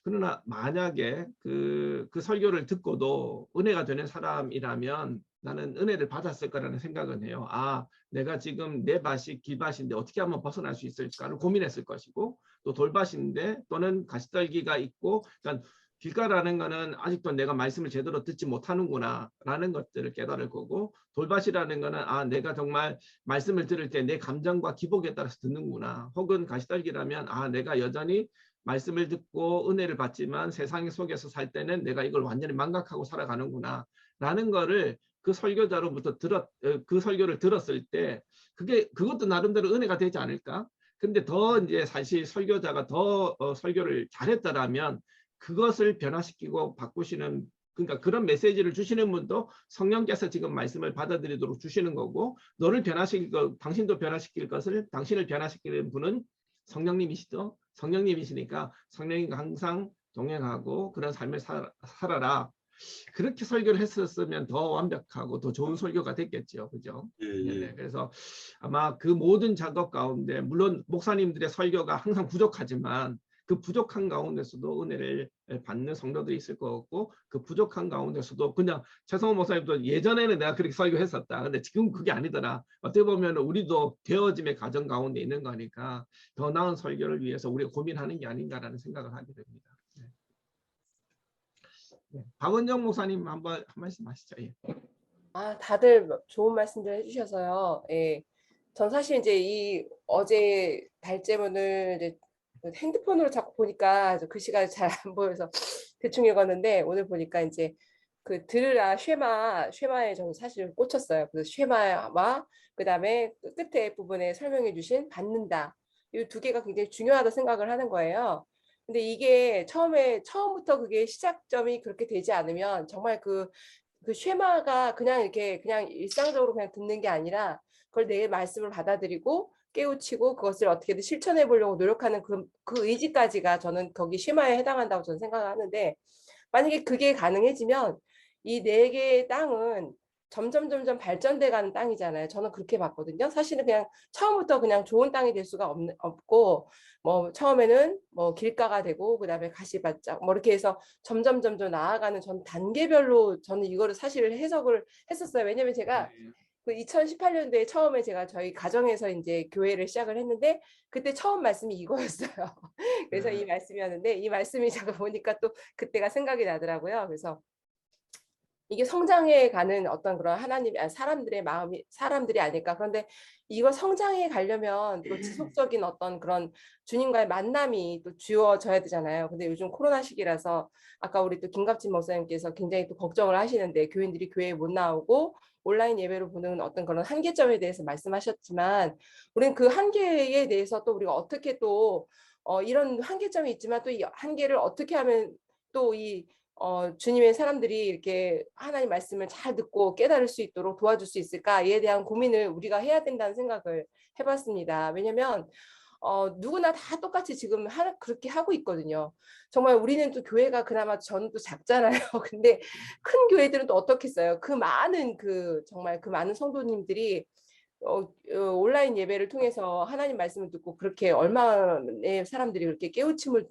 그러나 만약에 그 설교를 듣고도 은혜가 되는 사람이라면 나는 은혜를 받았을 거라는 생각은 해요. 아, 내가 지금 내 밭이 길밭인데 어떻게 하면 벗어날 수 있을까를 고민했을 것이고, 또 돌밭인데 또는 가시떨기가 있고, 그러니까 길가라는 거는 아직도 내가 말씀을 제대로 듣지 못하는구나 라는 것들을 깨달을 거고, 돌밭이라는 거는 아, 내가 정말 말씀을 들을 때 내 감정과 기복에 따라서 듣는구나, 혹은 가시떨기라면 아, 내가 여전히 말씀을 듣고 은혜를 받지만 세상 속에서 살 때는 내가 이걸 완전히 망각하고 살아가는구나 라는 거를 그 설교자로부터 그 설교를 들었을 때 그것도 나름대로 은혜가 되지 않을까? 근데 더 이제 사실 설교자가 더 설교를 잘했더라면 그것을 변화시키고 바꾸시는, 그러니까 그런 메시지를 주시는 분도 성령께서 지금 말씀을 받아들이도록 주시는 거고, 너를 변화시키고 당신도 변화시킬 것을 당신을 변화시키는 분은 성령님이시죠. 성령님이시니까 성령님과 항상 동행하고 그런 삶을 살아라. 그렇게 설교를 했었으면 더 완벽하고 더 좋은 설교가 됐겠죠. 그죠? 예, 예. 네, 그래서 아마 그 모든 작업 가운데 물론 목사님들의 설교가 항상 부족하지만 그 부족한 가운데서도 은혜를 받는 성도들이 있을 것 같고, 그 부족한 가운데서도 그냥 최성원 목사님도 예전에는 내가 그렇게 설교했었다. 근데 지금 그게 아니더라. 어떻게 보면 우리도 되어짐의 과정 가운데 있는 거니까 더 나은 설교를 위해서 우리가 고민하는 게 아닌가라는 생각을 하게 됩니다. 네. 네. 박은정 목사님 한 말씀 하시죠. 예. 아, 다들 좋은 말씀들 해주셔서요. 예. 전 사실 이제 이 어제 발제문을 이제 핸드폰으로 자꾸 보니까 글씨가 잘 안 보여서 대충 읽었는데, 오늘 보니까 이제 그 들으라 쉐마에 저는 사실 꽂혔어요. 그래서 쉐마와 그다음에 끝에 부분에 설명해 주신 받는다, 이 두 개가 굉장히 중요하다 생각을 하는 거예요. 근데 이게 처음부터 그게 시작점이 그렇게 되지 않으면 정말 그 쉐마가 그냥 이렇게 그냥 일상적으로 그냥 듣는 게 아니라 그걸 내 말씀을 받아들이고 깨우치고 그것을 어떻게든 실천해 보려고 노력하는 그 의지까지가 저는 거기 쉐마에 해당한다고 저는 생각을 하는데, 만약에 그게 가능해지면 이 네 개의 땅은 점점 발전돼 가는 땅이잖아요. 저는 그렇게 봤거든요. 사실은 그냥 처음부터 그냥 좋은 땅이 될 수가 없고, 뭐 처음에는 뭐 길가가 되고 그다음에 가시밭작 뭐 이렇게 해서 점점 나아가는, 전 단계별로 저는 이거를 사실 해석을 했었어요. 왜냐면 제가 그 2018년도에 처음에 제가 저희 가정에서 이제 교회를 시작을 했는데 그때 처음 말씀이 이거였어요. 그래서 이 말씀이었는데 이 말씀이 제가 보니까 또 그때가 생각이 나더라고요. 그래서 이게 성장해 가는 어떤 그런 사람들의 마음이 사람들이 아닐까. 그런데 이거 성장해 가려면 또 지속적인 어떤 그런 주님과의 만남이 또 주어져야 되잖아요. 근데 요즘 코로나 시기라서 아까 우리 또 김갑진 목사님께서 굉장히 또 걱정을 하시는데 교인들이 교회에 못 나오고 온라인 예배로 보는 어떤 그런 한계점에 대해서 말씀하셨지만, 우리는 그 한계에 대해서 또 우리가 어떻게 또 이런 한계점이 있지만 또 이 한계를 어떻게 하면 또 주님의 사람들이 이렇게 하나님 말씀을 잘 듣고 깨달을 수 있도록 도와줄 수 있을까에 대한 고민을 우리가 해야 된다는 생각을 해봤습니다. 왜냐면 누구나 다 똑같이 지금 그렇게 하고 있거든요. 정말 우리는 또 교회가 그나마 저는 또 작잖아요. 근데 큰 교회들은 또 어떻겠어요? 정말 그 많은 성도님들이 온라인 예배를 통해서 하나님 말씀을 듣고 그렇게 얼마의 사람들이 그렇게 깨우침을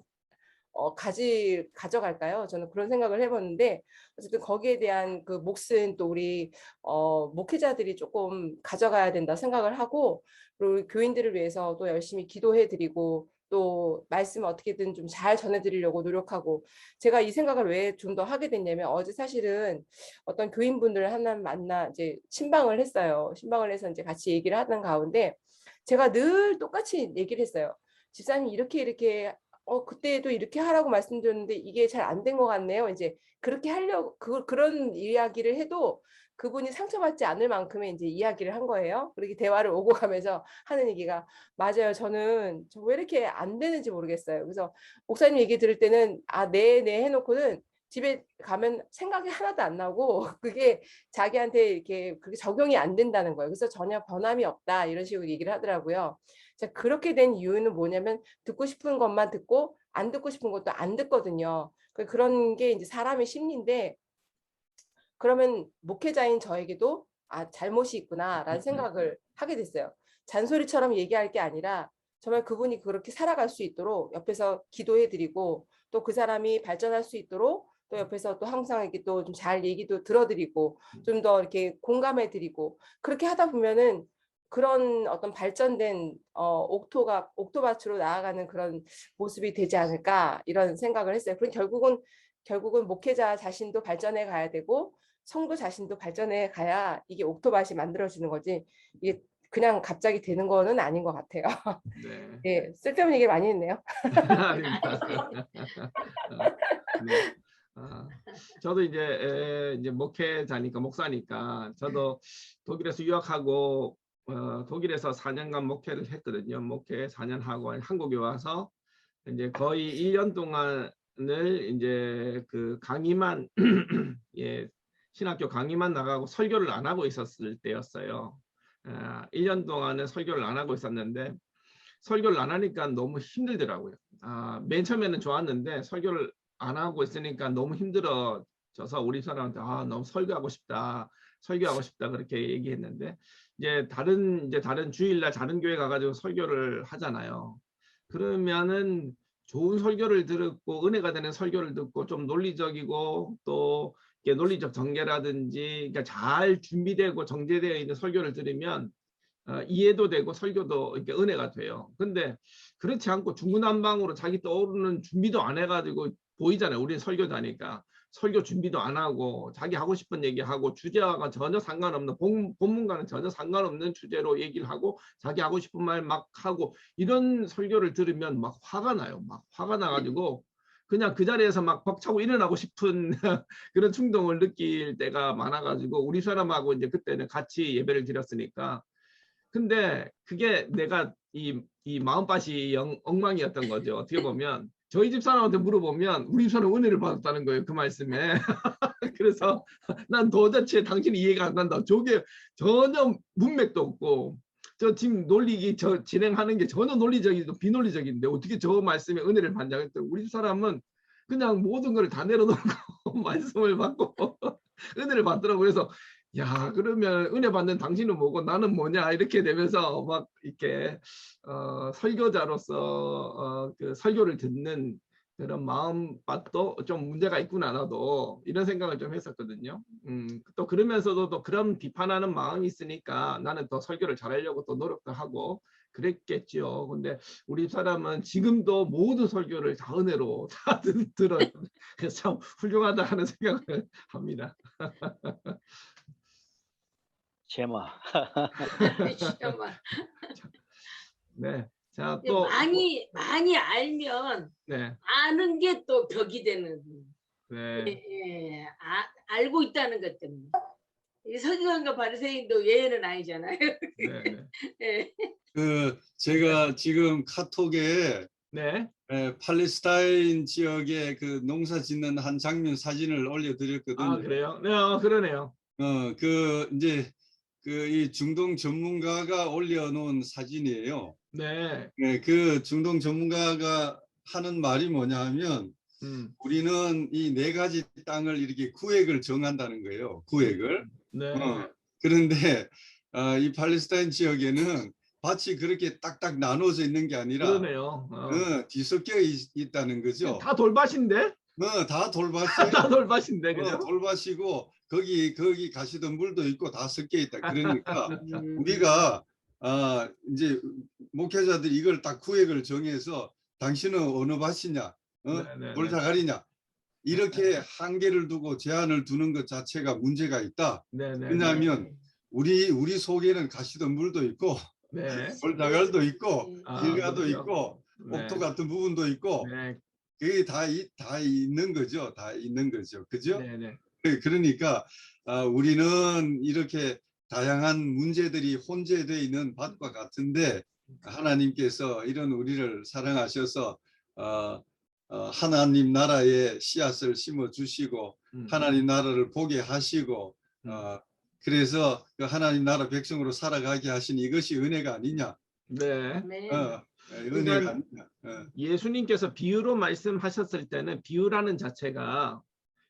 가져갈까요? 저는 그런 생각을 해봤는데, 어쨌든 거기에 대한 그 몫은 또 우리 목회자들이 조금 가져가야 된다 생각을 하고, 그리고 교인들을 위해서 또 열심히 기도해드리고 또 말씀 어떻게든 좀 잘 전해드리려고 노력하고, 제가 이 생각을 왜 좀 더 하게 됐냐면 어제 사실은 어떤 교인분들을 하나 만나 이제 신방을 했어요. 신방을 해서 이제 같이 얘기를 하는 가운데 제가 늘 똑같이 얘기를 했어요. 집사님 이렇게 그때도 이렇게 하라고 말씀드렸는데 이게 잘 안 된 것 같네요. 이제 그렇게 하려고 그런 이야기를 해도 그분이 상처받지 않을 만큼의 이제 이야기를 한 거예요. 그렇게 대화를 오고 가면서 하는 얘기가, 맞아요. 저 왜 이렇게 안 되는지 모르겠어요. 그래서 목사님 얘기 들을 때는 네 해놓고는 집에 가면 생각이 하나도 안 나고 그게 자기한테 이렇게 그게 적용이 안 된다는 거예요. 그래서 전혀 변함이 없다 이런 식으로 얘기를 하더라고요. 자, 그렇게 된 이유는 뭐냐면 듣고 싶은 것만 듣고 안 듣고 싶은 것도 안 듣거든요. 그런 게 이제 사람의 심리인데 그러면 목회자인 저에게도 아, 잘못이 있구나라는 생각을 하게 됐어요. 잔소리처럼 얘기할 게 아니라 정말 그분이 그렇게 살아갈 수 있도록 옆에서 기도해드리고 또 그 사람이 발전할 수 있도록 또 옆에서 또 항상 이렇게 또 좀 잘 얘기도 들어드리고 좀 더 이렇게 공감해드리고 그렇게 하다 보면은 그런 어떤 발전된 옥토밭으로 나아가는 그런 모습이 되지 않을까 이런 생각을 했어요. 그럼 결국은 목회자 자신도 발전해 가야 되고 성도 자신도 발전해 가야 이게 옥토밭이 만들어지는 거지 이게 그냥 갑자기 되는 거는 아닌 것 같아요. 네. 예, 쓸데없는 얘기를 많이 했네요. 아닙니다. 네. 저도 이제 목회자니까 목사니까 저도 독일에서 유학하고 독일에서 4년간 목회를 했거든요. 목회 4년 하고 한국에 와서 이제 거의 1년 동안을 이제 그 강의만 예, 신학교 강의만 나가고 설교를 안 하고 있었을 때였어요. 1년 동안은 설교를 안 하고 있었는데 설교를 안 하니까 너무 힘들더라고요. 맨 처음에는 좋았는데 설교를 안 하고 있으니까 너무 힘들어져서 우리 사람한테 너무 설교하고 싶다 그렇게 얘기했는데 이제 다른 주일날 다른 교회 가가지고 설교를 하잖아요. 그러면은 좋은 설교를 듣고 은혜가 되는 설교를 듣고 좀 논리적이고 또 논리적 전개라든지 그러니까 잘 준비되고 정제되어 있는 설교를 들으면 이해도 되고 설교도 이렇게 은혜가 돼요. 근데 그렇지 않고 중구난방으로 자기 떠오르는 준비도 안 해가지고 보이잖아요. 우리는 설교자니까 설교 준비도 안 하고 자기 하고 싶은 얘기하고 주제와가 전혀 상관없는 본문과는 전혀 상관없는 주제로 얘기를 하고 자기 하고 싶은 말 막 하고 이런 설교를 들으면 막 화가 나요. 막 화가 나가지고 그냥 그 자리에서 막 벅차고 일어나고 싶은 그런 충동을 느낄 때가 많아가지고 우리 사람하고 이제 그때는 같이 예배를 드렸으니까 근데 그게 내가 이 마음밭이 엉망이었던 거죠. 어떻게 보면 저희 집 사람한테 물어보면 우리 집 사람 은혜를 받았다는 거예요. 그 말씀에. 그래서 난 도대체 당신이 이해가 안 간다. 저게 전혀 문맥도 없고 저 지금 진행하는 게 전혀 논리적이고 비논리적인데 어떻게 저 말씀에 은혜를 받냐 했더니 우리 집 사람은 그냥 모든 걸 다 내려놓고 말씀을 받고 은혜를 받더라고요. 그래서 야 그러면 은혜 받는 당신은 뭐고 나는 뭐냐 이렇게 되면서 막 이렇게 설교자로서 그 설교를 듣는 그런 마음밭도 좀 문제가 있구나 나도 이런 생각을 좀 했었거든요. 또 그러면서도 또 그런 비판하는 마음이 있으니까 나는 더 설교를 잘하려고 또 노력도 하고 그랬겠죠. 근데 우리 사람은 지금도 모든 설교를 다 은혜로 다 들어요. 그래서 참 훌륭하다 하는 생각을 합니다. 제마. 네. 자, 또 많이 알면 네. 아는 게 또 벽이 되는. 네. 알고 있다는 것 때문에. 이 서기관과 바리새인도 예외는 아니잖아요. 네. 네. 제가 지금 카톡에 네. 팔레스타인 지역의 그 농사 짓는 한 장면 사진을 올려드렸거든요. 그래요? 네, 그러네요. 이제 이 중동 전문가가 올려놓은 사진이에요. 네. 그 중동 전문가가 하는 말이 뭐냐 하면 우리는 이 4가지 땅을 이렇게 구획을 정한다는 거예요. 구획을. 네. 그런데 이 팔레스타인 지역에는 밭이 그렇게 딱딱 나눠져 있는 게 아니라 그러네요. 뒤섞여 있다는 거죠. 다 돌밭인데? 다 돌밭이에요. 다 돌밭인데 그죠? 돌밭이고 거기 가시던 물도 있고 다 섞여 있다. 그러니까 우리가 이제 목회자들이 이걸 딱 구획을 정해서 당신은 어느 밭이냐, 돌자갈이냐 이렇게 한계를 두고 제한을 두는 것 자체가 문제가 있다. 왜냐하면 우리 속에는 가시던 물도 있고 돌자갈도 있고 길가도 있고 옥토 같은 부분도 있고 그게 다 있는 거죠. 다 있는 거죠. 그죠? 그러니까 우리는 이렇게 다양한 문제들이 혼재되어 있는 밭과 같은데 하나님께서 이런 우리를 사랑하셔서 하나님 나라의 씨앗을 심어 주시고 하나님 나라를 보게 하시고 그래서 그 하나님 나라 백성으로 살아가게 하신 이것이 은혜가 아니냐. 네. 은혜가 아닙니다. 예수님께서 비유로 말씀하셨을 때는 비유라는 자체가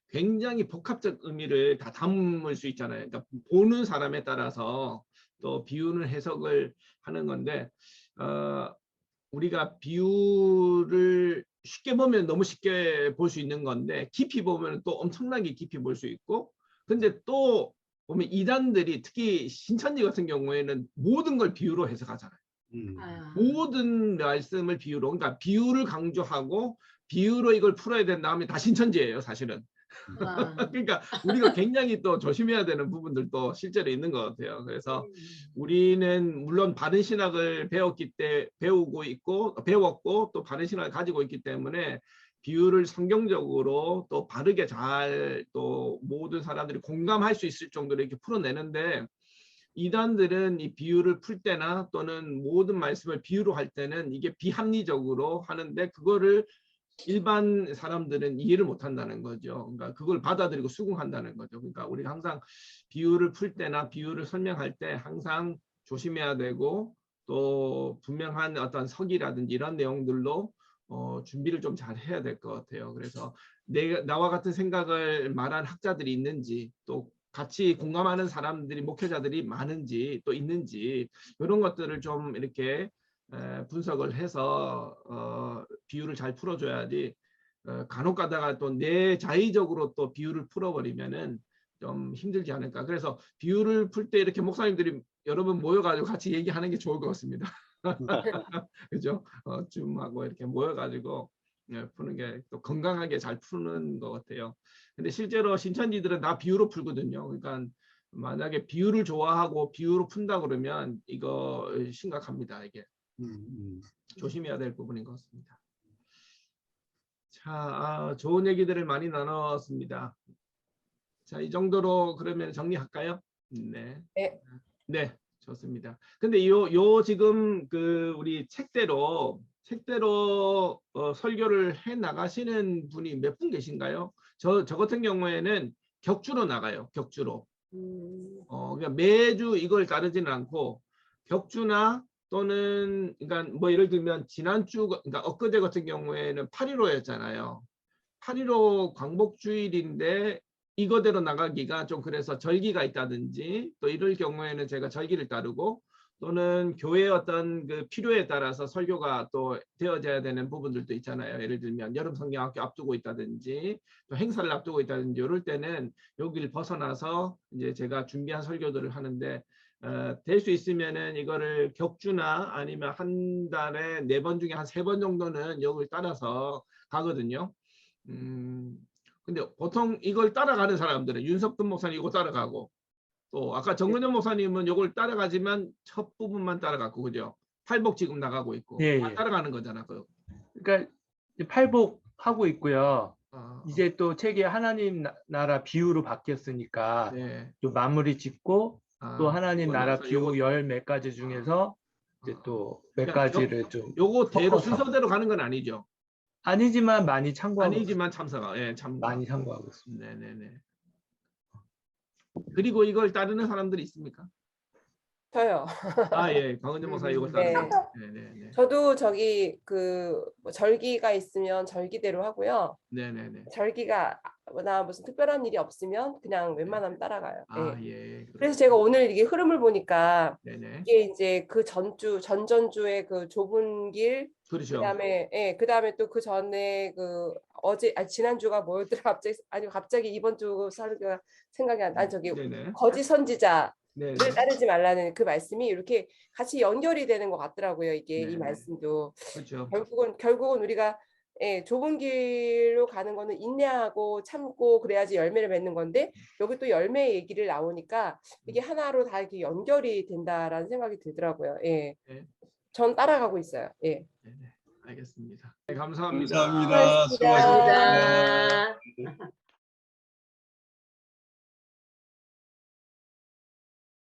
굉장히 복합적 의미를 다 담을 수 있잖아요. 그러니까 보는 사람에 따라서 또 비유는 해석을 하는 건데 우리가 비유를 쉽게 보면 너무 쉽게 볼 수 있는 건데 깊이 보면 또 엄청나게 깊이 볼 수 있고, 근데 또 보면 이단들이 특히 신천지 같은 경우에는 모든 걸 비유로 해석하잖아요. 모든 말씀을 비유로, 그러니까 비유를 강조하고 비유로 이걸 풀어야 된다 하면 다 신천지예요, 사실은. 그러니까 우리가 굉장히 또 조심해야 되는 부분들도 실제로 있는 것 같아요. 그래서 우리는 물론 바른 신학을 배웠고 또 바른 신학을 가지고 있기 때문에 비유를 성경적으로 또 바르게 잘 또 모든 사람들이 공감할 수 있을 정도로 이렇게 풀어내는데, 이단들은 이 비유를 풀 때나 또는 모든 말씀을 비유로 할 때는 이게 비합리적으로 하는데 그거를 일반 사람들은 이해를 못 한다는 거죠. 그러니까 그걸 받아들이고 수긍한다는 거죠. 그러니까 우리가 항상 비유를 풀 때나 비유를 설명할 때 항상 조심해야 되고, 또 분명한 어떤 석이라든지 이런 내용들로 준비를 좀 잘 해야 될 것 같아요. 그래서 나와 같은 생각을 말한 학자들이 있는지, 또 같이 공감하는 사람들이, 목회자들이 많은지 또 있는지, 이런 것들을 좀 이렇게 분석을 해서 비유를 잘 풀어줘야지, 간혹 가다가 또 내 자의적으로 또 비유를 풀어버리면은 좀 힘들지 않을까. 그래서 비유를 풀 때 이렇게 목사님들이 여러분 모여가지고 같이 얘기하는 게 좋을 것 같습니다. 그죠? 줌하고 이렇게 모여가지고 푸는 게 또 건강하게 잘 푸는 것 같아요. 근데 실제로 신천지들은 다 비유로 풀거든요. 그러니까 만약에 비유를 좋아하고 비유로 푼다 그러면 이거 심각합니다. 이게 조심해야 될 부분인 것 같습니다. 자, 좋은 얘기들을 많이 나눴습니다. 자, 이 정도로 그러면 정리할까요? 네. 네, 좋습니다. 근데 요 지금 그 우리 책대로 설교를 해 나가시는 분이 몇 분 계신가요? 저 같은 경우에는 격주로 나가요. 격주로. 그러니까 매주 이걸 따르지는 않고 격주나 또는, 그러니까 뭐 예를 들면 지난주, 그러니까 엊그제 같은 경우에는 8.15였잖아요. 8.15 광복주일인데 이거대로 나가기가 좀, 그래서 절기가 있다든지 또 이럴 경우에는 제가 절기를 따르고, 또는 교회의 어떤 그 필요에 따라서 설교가 또 되어져야 되는 부분들도 있잖아요. 예를 들면 여름 성경학교 앞두고 있다든지 또 행사를 앞두고 있다든지, 이럴 때는 여기를 벗어나서 이제 제가 준비한 설교들을 하는데, 될 수 있으면은 이거를 격주나 아니면 한 달에 4번 중에 한 3번 정도는 여기를 따라서 가거든요. 근데 보통 이걸 따라가는 사람들은 윤석근 목사님 이거 따라가고, 또 아까 정근현 목사님은 이걸 따라가지만 첫 부분만 따라갔고, 그죠? 팔복 지금 나가고 있고. 예, 다 예. 따라가는 거잖아. 그러니까 팔복 하고 있고요. 이제 또 책이 하나님 나라 비유로 바뀌었으니까 네. 또 마무리 짓고 또 하나님 그거 나라 나서 비유 열 몇 가지 중에서 이제 또 몇 그러니까 가지를 좀 요거 대로 섞어서. 순서대로 가는 건 아니죠. 아니지만 많이 참고하고 아니지만 참사가, 예, 많이 참고하고 있습니다. 네네네. 그리고 이걸 따르는 사람들이 있습니까? 저요. 예, 강은정 목사 이걸 네. 따르는. 네네네. 저도 저기 뭐 절기가 있으면 절기대로 하고요. 네네네. 절기가 나 무슨 특별한 일이 없으면 그냥 웬만하면 따라가요. 예. 그래서 제가 오늘 이게 흐름을 보니까 네네. 이게 이제 그 전전주의 그 좁은 길, 그렇죠. 그다음에 또 그 전에 그 지난주가 뭐였더라 갑자기 이번 주 설교가 생각이 안 나. 저기 네네. 거짓 선지자 네네. 를 따르지 말라는 그 말씀이 이렇게 같이 연결이 되는 것 같더라고요. 이게 네네. 이 말씀도 그렇죠. 결국은 우리가 좁은 길로 가는 거는 인내하고 참고 그래야지 열매를 맺는 건데, 여기 또 열매 얘기를 나오니까 이게 하나로 다 이렇게 연결이 된다라는 생각이 들더라고요. 네. 전 따라가고 있어요. 네네. 알겠습니다. 네, 감사합니다. 감사합니다. 수고하셨습니다. 수고하셨습니다. 감사합니다.